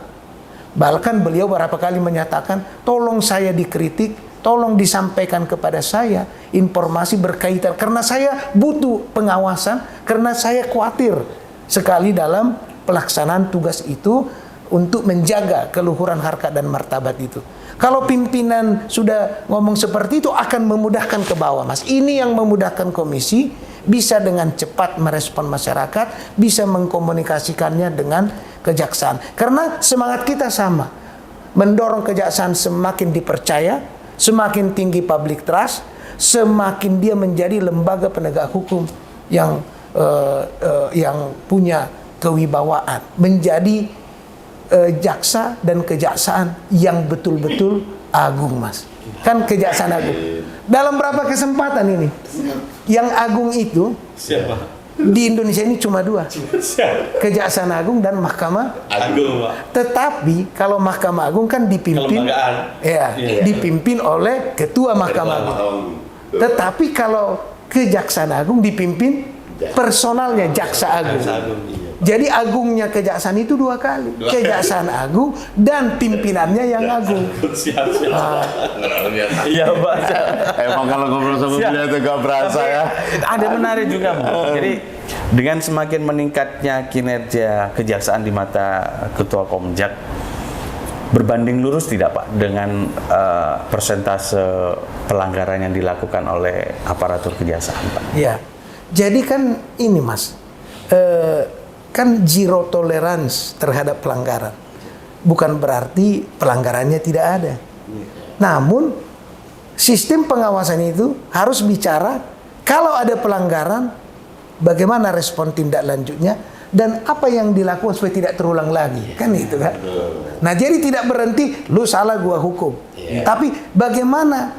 Bahkan beliau beberapa kali menyatakan, tolong saya dikritik, tolong disampaikan kepada saya informasi berkaitan, karena saya butuh pengawasan, karena saya khawatir sekali dalam pelaksanaan tugas itu untuk menjaga keluhuran harkat dan martabat itu. Kalau pimpinan sudah ngomong seperti itu akan memudahkan ke bawah, Mas. Ini yang memudahkan komisi bisa dengan cepat merespon masyarakat, bisa mengkomunikasikannya dengan kejaksaan. Karena semangat kita sama, mendorong kejaksaan semakin dipercaya, semakin tinggi public trust, semakin dia menjadi lembaga penegak hukum yang punya kewibawaan, menjadi jaksa dan kejaksaan yang betul-betul agung, Mas. Kan kejaksaan agung. Dalam berapa kesempatan ini? Yang agung itu siapa? Di Indonesia ini cuma dua, Kejaksaan Agung dan Mahkamah Agung, Pak. Tetapi kalau Mahkamah Agung kan dipimpin, Kelembagaan. dipimpin oleh Ketua Mahkamah Agung. Tetapi kalau Kejaksaan Agung dipimpin personalnya Jaksa Agung. Jadi agungnya kejaksaan itu dua kali, Kejaksaan Agung dan pimpinannya yang agung. Siap. Iya, Pak. Emang kalau ngobrol sama beliau itu gak berasa ya. Ada menarik juga, Bu. Jadi dengan semakin meningkatnya kinerja kejaksaan di mata Ketua Komjak, berbanding lurus tidak Pak dengan persentase pelanggaran yang dilakukan oleh aparatur kejaksaan, Pak? Ya, jadi kan ini Mas, kan zero tolerance terhadap pelanggaran. Bukan berarti pelanggarannya tidak ada. Namun sistem pengawasan itu harus bicara kalau ada pelanggaran, bagaimana respon tindak lanjutnya dan apa yang dilakukan supaya tidak terulang lagi, kan itu kan. Nah jadi tidak berhenti lu salah gua hukum, tapi bagaimana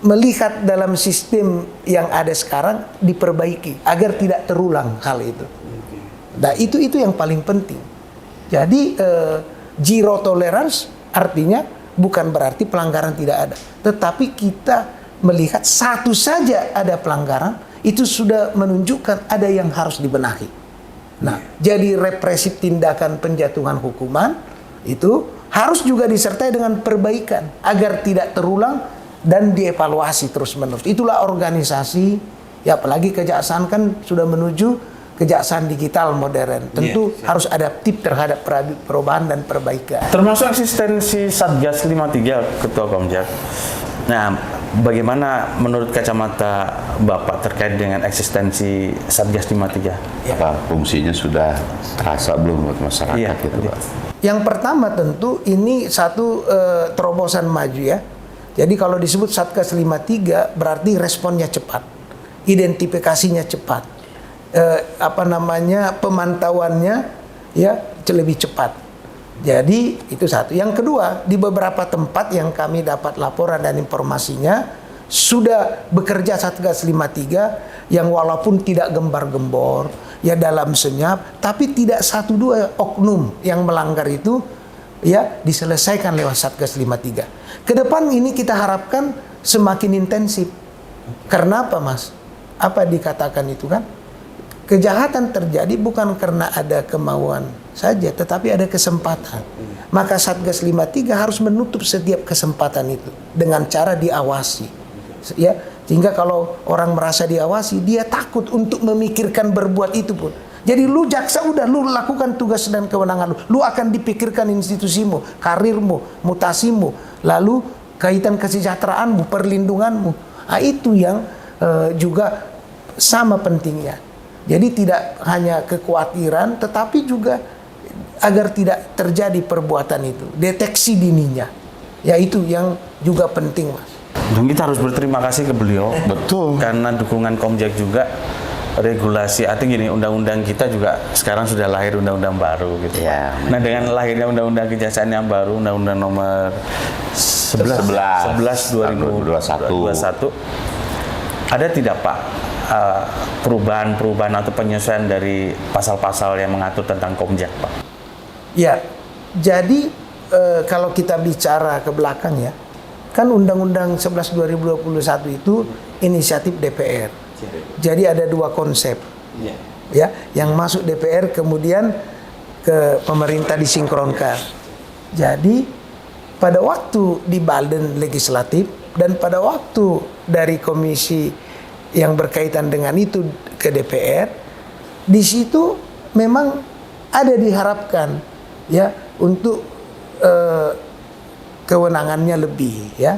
melihat dalam sistem yang ada sekarang diperbaiki agar tidak terulang hal itu. Nah itu yang paling penting. Jadi zero tolerance artinya bukan berarti pelanggaran tidak ada, tetapi kita melihat satu saja ada pelanggaran itu sudah menunjukkan ada yang harus dibenahi. Nah, jadi represif tindakan penjatuhan hukuman itu harus juga disertai dengan perbaikan agar tidak terulang dan dievaluasi terus-menerus. Itulah organisasi, ya apalagi kejaksaan kan sudah menuju kejaksaan digital modern. Tentu harus adaptif terhadap perubahan dan perbaikan. Termasuk eksistensi Satgas 53 Ketua Komjak. Nah, bagaimana menurut kacamata Bapak terkait dengan eksistensi Satgas 53? Apa fungsinya sudah terasa belum buat masyarakat Iya, gitu, Pak? Yang pertama tentu ini satu terobosan maju ya. Jadi kalau disebut Satgas 53 berarti responnya cepat, identifikasinya cepat, pemantauannya ya lebih cepat. Jadi itu satu. Yang kedua, di beberapa tempat yang kami dapat laporan dan informasinya sudah bekerja Satgas 53 yang walaupun tidak gembar-gembor, ya dalam senyap, tapi tidak satu dua oknum yang melanggar itu ya diselesaikan lewat Satgas 53. Ke depan ini kita harapkan semakin intensif. Karena apa, Mas? Apa dikatakan itu kan? Kejahatan terjadi bukan karena ada kemauan saja, tetapi ada kesempatan. Maka Satgas 53 harus menutup setiap kesempatan itu dengan cara diawasi. Ya, sehingga kalau orang merasa diawasi, dia takut untuk memikirkan berbuat itu pun. Jadi lu jaksa udah lu lakukan tugas dan kewenangan lu. Lu akan dipikirkan institusimu, karirmu, mutasimu, lalu kaitan kesejahteraanmu, perlindunganmu. Nah, itu yang juga sama pentingnya. Jadi tidak hanya kekhawatiran, tetapi juga agar tidak terjadi perbuatan itu. Deteksi dininya. Ya itu yang juga penting, Mas. Dan kita harus berterima kasih ke beliau. Betul. Karena dukungan Komjak juga, regulasi, artinya gini, undang-undang kita juga sekarang sudah lahir undang-undang baru gitu. Ya. Nah dengan lahirnya undang-undang kejaksaan yang baru, undang-undang nomor 11 2021, ada tidak Pak perubahan-perubahan atau penyesuaian dari pasal-pasal yang mengatur tentang Komjak, Pak? Ya, jadi kalau kita bicara ke belakang ya, kan Undang-Undang 11 2021 itu inisiatif DPR. Jadi ada dua konsep, ya, yang masuk DPR kemudian ke pemerintah disinkronkan. Jadi pada waktu di Badan Legislatif dan pada waktu dari komisi yang berkaitan dengan itu ke DPR, di situ memang ada diharapkan ya untuk kewenangannya lebih ya.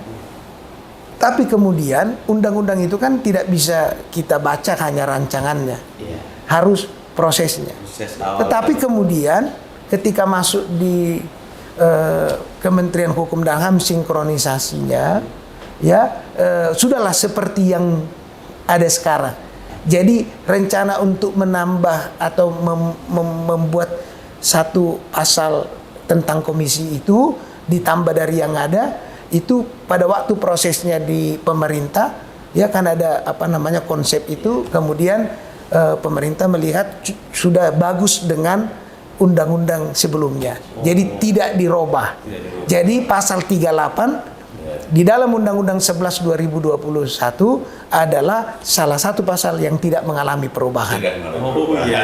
Tapi kemudian undang-undang itu kan tidak bisa kita baca hanya rancangannya, harus prosesnya. Tetapi kemudian ketika masuk di Kementerian Hukum dan HAM sinkronisasinya, ya sudahlah seperti yang ada sekarang. Jadi rencana untuk menambah atau membuat satu pasal tentang komisi itu ditambah dari yang ada itu pada waktu prosesnya di pemerintah ya kan ada konsep itu kemudian pemerintah melihat sudah bagus dengan undang-undang sebelumnya. Jadi tidak dirubah. Jadi pasal 38 di dalam Undang-Undang 11 2021 adalah salah satu pasal yang tidak mengalami perubahan.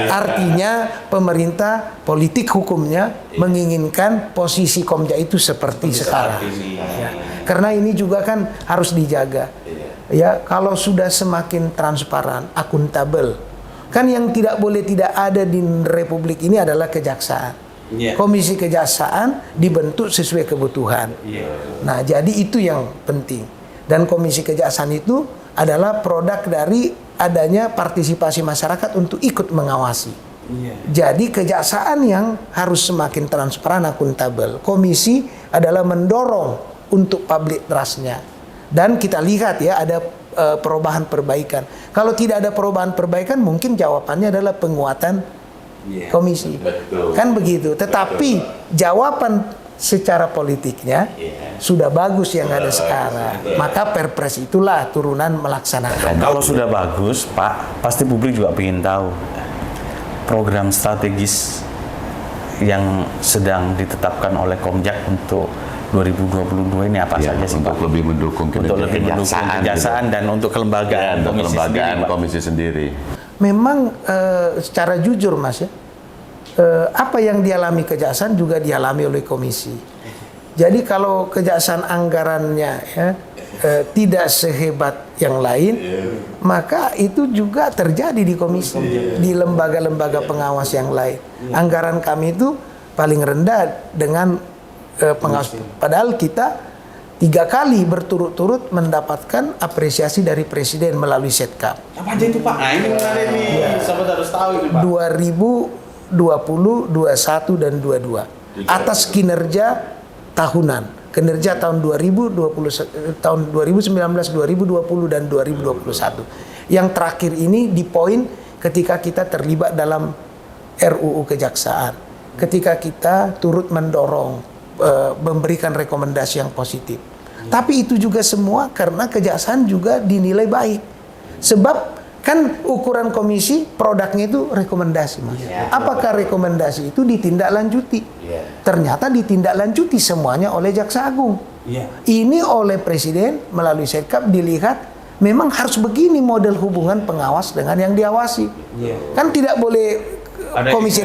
Artinya pemerintah politik hukumnya menginginkan posisi Komja itu seperti sekarang. Ya. Karena ini juga kan harus dijaga. Ya, kalau sudah semakin transparan, akuntabel, kan yang tidak boleh tidak ada di Republik ini adalah kejaksaan. Komisi kejaksaan dibentuk sesuai kebutuhan. Nah, jadi itu yang penting. Dan komisi kejaksaan itu adalah produk dari adanya partisipasi masyarakat untuk ikut mengawasi. Jadi kejaksaan yang harus semakin transparan, akuntabel. Komisi adalah mendorong untuk public trust-nya. Dan kita lihat ya ada perubahan perbaikan. Kalau tidak ada perubahan perbaikan, mungkin jawabannya adalah penguatan komisi. Kan begitu. Tetapi jawaban secara politiknya sudah bagus yang ada sekarang. Maka Perpres itulah turunan melaksanakan. Kalau sudah bagus, Pak, pasti publik juga ingin tahu program strategis yang sedang ditetapkan oleh Komjak untuk 2022 ini apa saja sih, Pak? Untuk lebih mendukung kejaksaan dan untuk kelembagaan komisi sendiri. Memang secara jujur Mas ya, apa yang dialami kejaksaan juga dialami oleh komisi. Jadi kalau kejaksaan anggarannya ya, tidak sehebat yang lain, maka itu juga terjadi di komisi, di lembaga-lembaga pengawas yang lain. Anggaran kami itu paling rendah dengan pengawas. Padahal kita 3 kali berturut-turut mendapatkan apresiasi dari Presiden melalui Setkap. Apa aja itu Pak? Nah ini menarik nih, sahabat harus tahu ini Pak. 2020, 21 dan 22 atas kinerja tahunan, kinerja tahun 2020, tahun 2019, 2020 dan 2021. Yang terakhir ini di poin ketika kita terlibat dalam RUU Kejaksaan, ketika kita turut mendorong memberikan rekomendasi yang positif. Tapi itu juga semua karena kejaksaan juga dinilai baik. Sebab kan ukuran komisi produknya itu rekomendasi, Mas. Apakah rekomendasi itu ditindaklanjuti? Ternyata ditindaklanjuti semuanya oleh Jaksa Agung. Ini oleh Presiden melalui Setkap dilihat memang harus begini model hubungan pengawas dengan yang diawasi. Kan tidak boleh komisi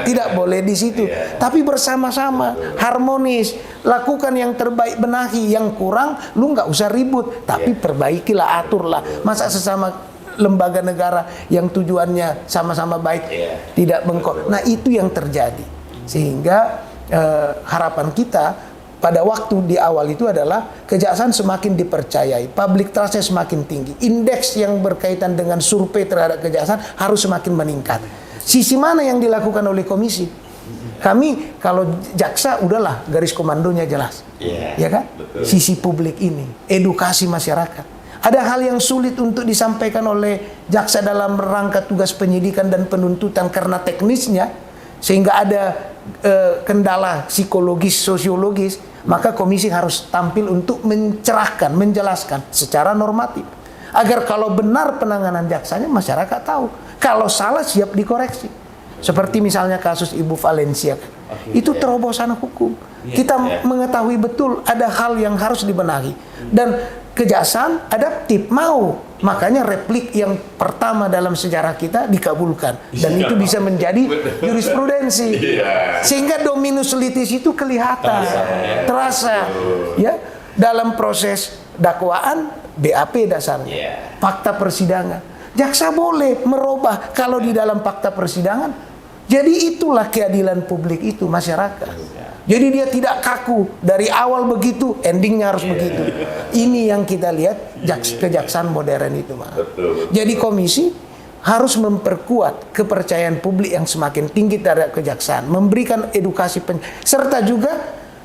tidak boleh di situ, tapi bersama-sama harmonis, lakukan yang terbaik, benahi yang kurang, lu nggak usah ribut, tapi perbaikilah, aturlah. Masa sesama lembaga negara yang tujuannya sama-sama baik tidak bengkok. Nah itu yang terjadi, sehingga harapan kita pada waktu di awal itu adalah kejaksaan semakin dipercayai, public trust-nya semakin tinggi, indeks yang berkaitan dengan survei terhadap kejaksaan harus semakin meningkat. Sisi mana yang dilakukan oleh komisi? Kami kalau jaksa udahlah garis komandonya jelas, ya kan? Betul. Sisi publik ini, edukasi masyarakat. Ada hal yang sulit untuk disampaikan oleh jaksa dalam rangka tugas penyidikan dan penuntutan karena teknisnya, sehingga ada kendala psikologis, sosiologis. Maka komisi harus tampil untuk mencerahkan, menjelaskan secara normatif, agar kalau benar penanganan jaksanya masyarakat tahu. Kalau salah siap dikoreksi. Seperti misalnya kasus Ibu Valencia. Itu terobosan hukum. Kita mengetahui betul ada hal yang harus dibenahi. Dan kejaksaan adaptif, mau. Makanya replik yang pertama dalam sejarah kita dikabulkan. Dan itu bisa menjadi jurisprudensi. Sehingga dominus litis itu kelihatan. Terasa. Ya, dalam proses dakwaan, BAP dasarnya. Fakta persidangan. Jaksa boleh merubah kalau di dalam fakta persidangan. Jadi itulah keadilan publik itu, masyarakat. Jadi dia tidak kaku dari awal begitu, endingnya harus begitu. Ini yang kita lihat kejaksaan modern itu, Mas. Jadi komisi harus memperkuat kepercayaan publik yang semakin tinggi terhadap kejaksaan, memberikan edukasi serta juga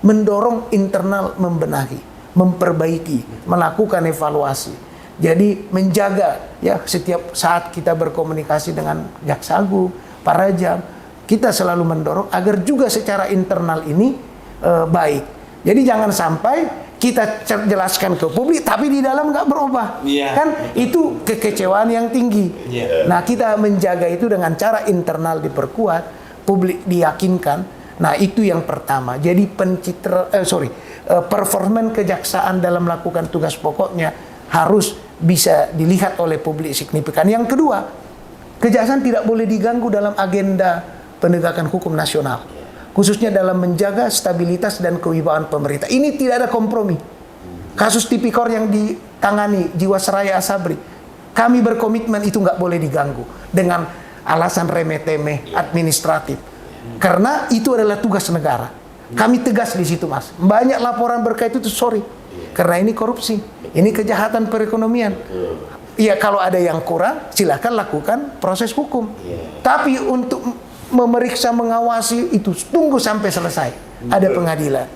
mendorong internal membenahi, memperbaiki, melakukan evaluasi. Jadi menjaga ya setiap saat kita berkomunikasi dengan Jaksa Agung, para jam, kita selalu mendorong agar juga secara internal ini baik. Jadi jangan sampai kita jelaskan ke publik, tapi di dalam nggak berubah. Kan itu kekecewaan yang tinggi. Nah, kita menjaga itu dengan cara internal diperkuat, publik diyakinkan. Nah, itu yang pertama. Jadi performan kejaksaan dalam melakukan tugas pokoknya harus bisa dilihat oleh publik signifikan. Yang kedua, kejaksaan tidak boleh diganggu dalam agenda penegakan hukum nasional, khususnya dalam menjaga stabilitas dan kewibawaan pemerintah. Ini tidak ada kompromi. Kasus Tipikor yang ditangani Jiwasraya Asabri, kami berkomitmen itu nggak boleh diganggu dengan alasan remeh-temeh administratif, karena itu adalah tugas negara. Kami tegas di situ, Mas. Banyak laporan berkait itu, sorry, karena ini korupsi, ini kejahatan perekonomian. Ya, kalau ada yang kurang, silakan lakukan proses hukum. Tapi untuk memeriksa, mengawasi itu tunggu sampai selesai. Ada pengadilan.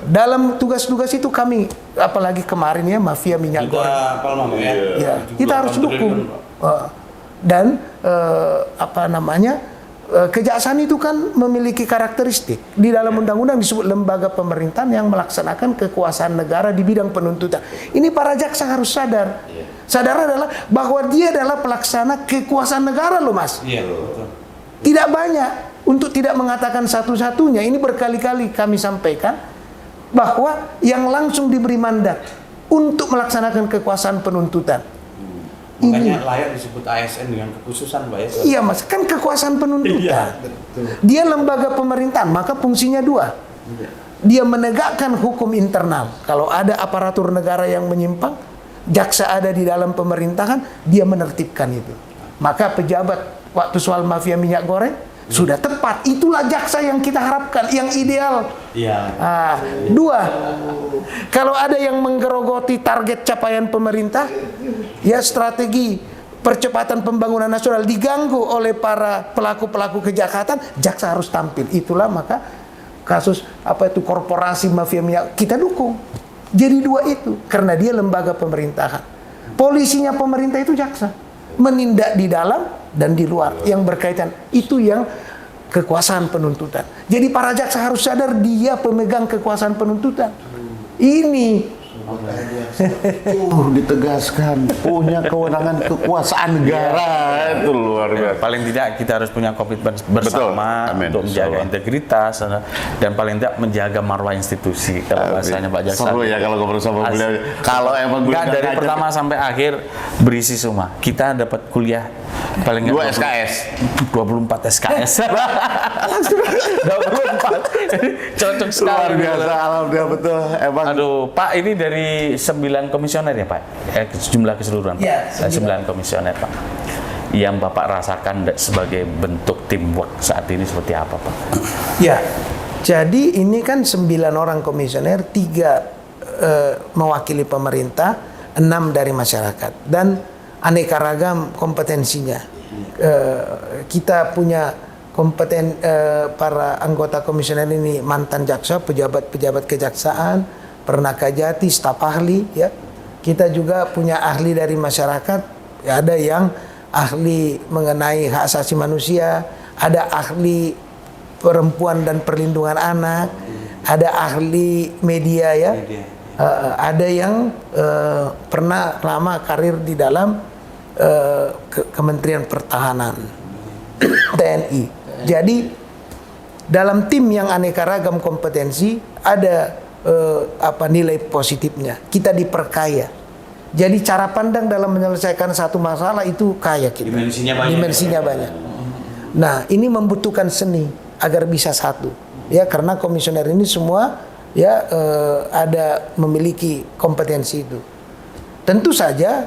Dalam tugas-tugas itu kami, apalagi kemarin ya mafia minyak goreng. Ya, kita harus dukung. Dan kejaksaan itu kan memiliki karakteristik. Di dalam undang-undang disebut lembaga pemerintahan yang melaksanakan kekuasaan negara di bidang penuntutan. Ini para jaksa harus sadar. Sadar adalah bahwa dia adalah pelaksana kekuasaan negara loh, Mas. Tidak banyak, untuk tidak mengatakan satu-satunya, ini berkali-kali kami sampaikan bahwa yang langsung diberi mandat untuk melaksanakan kekuasaan penuntutan. Makanya layak disebut ASN dengan kekhususan, Pak ya. Iya, Mas, kan kekuasaan penuntutan. Dia lembaga pemerintahan, maka fungsinya dua. Dia menegakkan hukum internal. Kalau ada aparatur negara yang menyimpang, jaksa ada di dalam pemerintahan, dia menertibkan itu. Maka pejabat waktu soal mafia minyak goreng sudah tepat. Itulah jaksa yang kita harapkan, yang ideal. Dua, kalau ada yang menggerogoti target capaian pemerintah, ya strategi percepatan pembangunan nasional diganggu oleh para pelaku-pelaku kejahatan, jaksa harus tampil. Itulah maka kasus korporasi mafia minyak kita dukung. Jadi dua itu, karena dia lembaga pemerintahan. Polisinya pemerintah itu jaksa, menindak di dalam dan di luar yang berkaitan, itu yang kekuasaan penuntutan. Jadi para jaksa harus sadar dia pemegang kekuasaan penuntutan. Ini ditegaskan punya kewenangan kekuasaan negara, itu luar biasa. Paling tidak kita harus punya komitmen bersama untuk menjaga integritas dan paling tidak menjaga marwah institusi. Kalau bahasanya Pak Jaksa. Seru ya kalau ngobrol sama beliau. Kalau emang nggak dari pertama sampai akhir berisi semua. Kita dapat kuliah paling 2 SKS, 24 SKS. 24. Cocok sekali. Luar biasa, alhamdulillah, betul. Emang. Aduh, Pak, ini dari 9 komisioner ya, Pak? Jumlah keseluruhan, Pak? Ya, 9 komisioner, Pak. Yang Bapak rasakan sebagai bentuk teamwork saat ini seperti apa, Pak? Ya, jadi ini kan 9 orang komisioner, 3 mewakili pemerintah, 6 dari masyarakat, dan aneka ragam kompetensinya. Kita punya para anggota komisioner ini mantan jaksa, pejabat kejaksaan, pernah kajati, staf ahli, ya. Kita juga punya ahli dari masyarakat, ya, ada yang ahli mengenai hak asasi manusia, ada ahli perempuan dan perlindungan anak, ada ahli media, ya. Ada yang pernah lama karir di dalam Kementerian Pertahanan TNI. Jadi dalam tim yang aneka ragam kompetensi ada nilai positifnya. Kita diperkaya. Jadi cara pandang dalam menyelesaikan satu masalah itu kaya kita. Dimensinya banyak. Nah, ini membutuhkan seni agar bisa satu. Ya, karena komisioner ini semua ya ada memiliki kompetensi itu. Tentu saja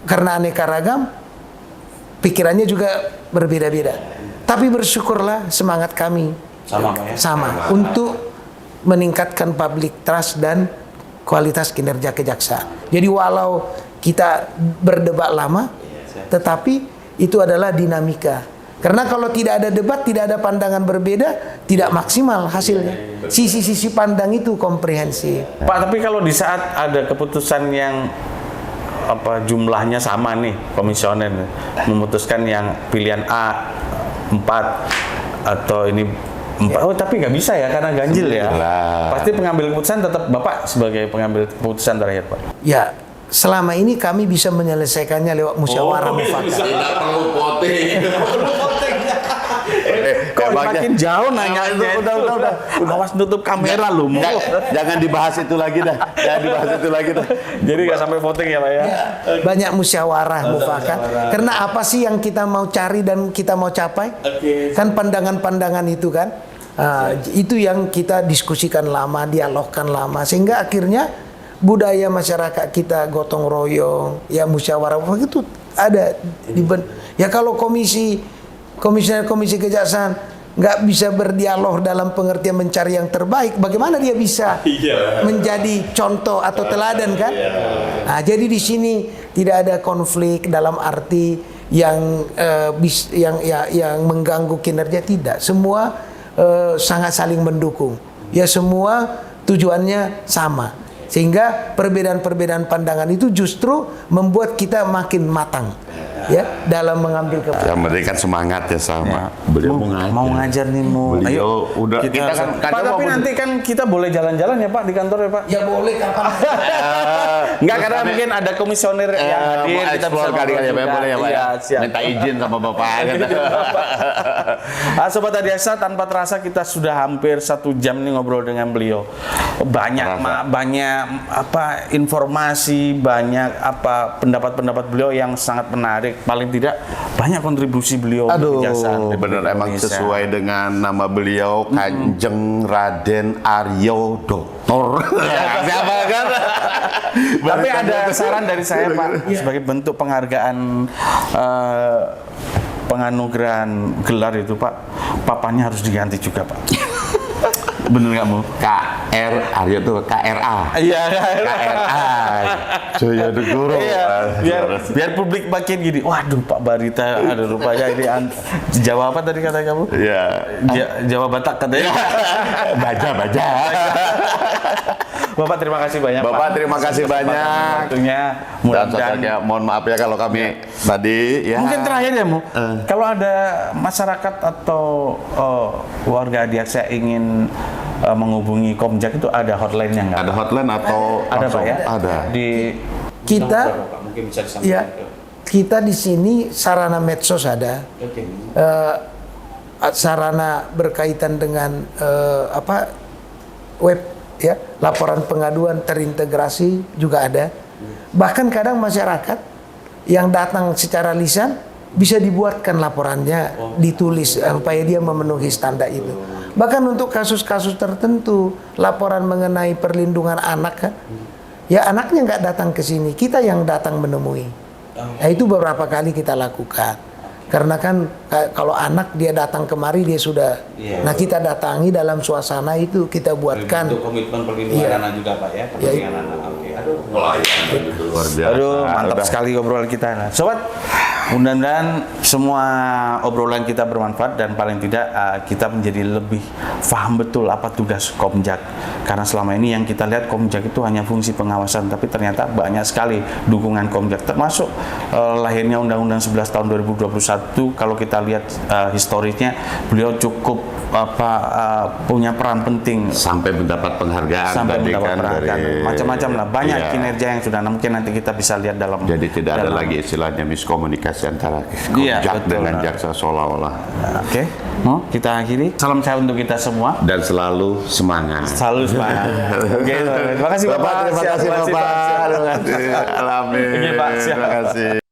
karena aneka ragam pikirannya juga berbeda-beda. Tapi bersyukurlah semangat kami sama untuk meningkatkan public trust dan kualitas kinerja kejaksaan. Jadi walau kita berdebat lama, tetapi itu adalah dinamika. Karena kalau tidak ada debat, tidak ada pandangan berbeda, tidak maksimal hasilnya. Sisi-sisi pandang itu komprehensif. Pak, tapi kalau di saat ada keputusan yang jumlahnya sama nih, komisioner memutuskan yang pilihan A 4 atau ini Oh, tapi nggak bisa ya karena ganjil ya. Lah. Pasti pengambil keputusan tetap Bapak sebagai pengambil keputusan terakhir, Pak. Ya, selama ini kami bisa menyelesaikannya lewat musyawarah mufakat. Tidak perlu voting. Kok makin jauh nanya Udah. Awas nutup kamera lu. Jangan dibahas itu lagi dah. Jadi nggak sampai voting ya, Pak ya. Banyak musyawarah mufakat. Karena apa sih yang kita mau cari dan kita mau capai? Kan pandangan-pandangan itu kan. Itu yang kita diskusikan lama, dialogkan lama, sehingga akhirnya budaya masyarakat kita gotong royong, ya musyawarah itu ada ya kalau komisioner komisi kejaksaan nggak bisa berdialog dalam pengertian mencari yang terbaik, bagaimana dia bisa menjadi contoh atau teladan kan? Nah, jadi di sini tidak ada konflik dalam arti yang mengganggu kinerja, tidak. Semua sangat saling mendukung. Ya semua tujuannya sama. Sehingga perbedaan-perbedaan pandangan itu justru membuat kita makin matang ya dalam mengambil keputusan. Yang memberikan semangat ya sama. Beliau mau ngajar nih, Beliau udah kita kan Pak, tapi nanti kan kita boleh jalan-jalan ya Pak di kantor ya Pak. Ya boleh kapan. Enggak, karena mungkin ada komisioner yang hadir, kita bisa kali-kali ya, boleh ya Pak ya. Siap. Minta izin sama Bapak. Sobat Adiaksa, tanpa terasa kita sudah hampir 1 jam nih ngobrol dengan beliau. Banyak informasi, banyak pendapat-pendapat beliau yang sangat menarik. Paling tidak banyak kontribusi beliau untuk kejaksaan. Bener emang sesuai dengan nama beliau, Kanjeng Raden Aryo Doktor. Siapa kan? Tapi ada saran dari saya Pak, sebagai bentuk penghargaan penganugerahan gelar itu Pak, papannya harus diganti juga Pak. Bener nggak mau? KR Aryo tuh KRA. Iya, KRA. Jaya Negoro. Biar publik makin gini. Waduh, Pak Barita ada rupanya ini Jawa apa tadi kata kamu? Iya. Jawa Batak katanya. Baja. Bapak terima kasih banyak. Bapak terima kasih banyak. Waktunya. Dan mohon maaf ya kalau kami tadi ya. Mungkin terakhir ya, Mu. Kalau ada masyarakat atau warga Adiaksa ingin menghubungi Komjak itu ada hotline-nya nggak? Ada hotline atau ada Pak ya? Ada. Di Kita Mungkin bisa disampaikan. ya kita di sini sarana medsos ada. Sarana berkaitan dengan web ya, laporan pengaduan terintegrasi juga ada. Bahkan kadang masyarakat yang datang secara lisan bisa dibuatkan laporannya, ditulis supaya dia memenuhi standar itu. Bahkan untuk kasus-kasus tertentu, laporan mengenai perlindungan anak kan, ya anaknya nggak datang ke sini, kita yang datang menemui. Nah itu beberapa kali kita lakukan. Karena kan kalau anak dia datang kemari dia sudah, nah kita datangi dalam suasana itu, kita buatkan. Untuk komitmen perlindungan anak juga Pak ya, perlindungan anak. Oke. Luar biasa. Aduh, mantap sekali obrolan kita. Nah, sobat, mudah-mudahan semua obrolan kita bermanfaat dan paling tidak kita menjadi lebih paham betul apa tugas Komjak. Karena selama ini yang kita lihat Komjak itu hanya fungsi pengawasan, tapi ternyata banyak sekali dukungan Komjak, termasuk lahirnya Undang-Undang 11 tahun 2021. Kalau kita lihat historisnya, beliau cukup punya peran penting sampai mendapat penghargaan dari macam-macam lah, banyak kinerja yang sudah, mungkin nanti kita bisa lihat dalam. Jadi tidak ada lagi istilahnya miskomunikasi antara Komjak dengan jaksa seolah-olah. Oke, kita akhiri. Salam sehat untuk kita semua dan selalu semangat. Selalu semangat. Oke, terima kasih Bapak. Terima kasih Bapak. Terima kasih. Alhamdulillah. Terima kasih. Terima kasih.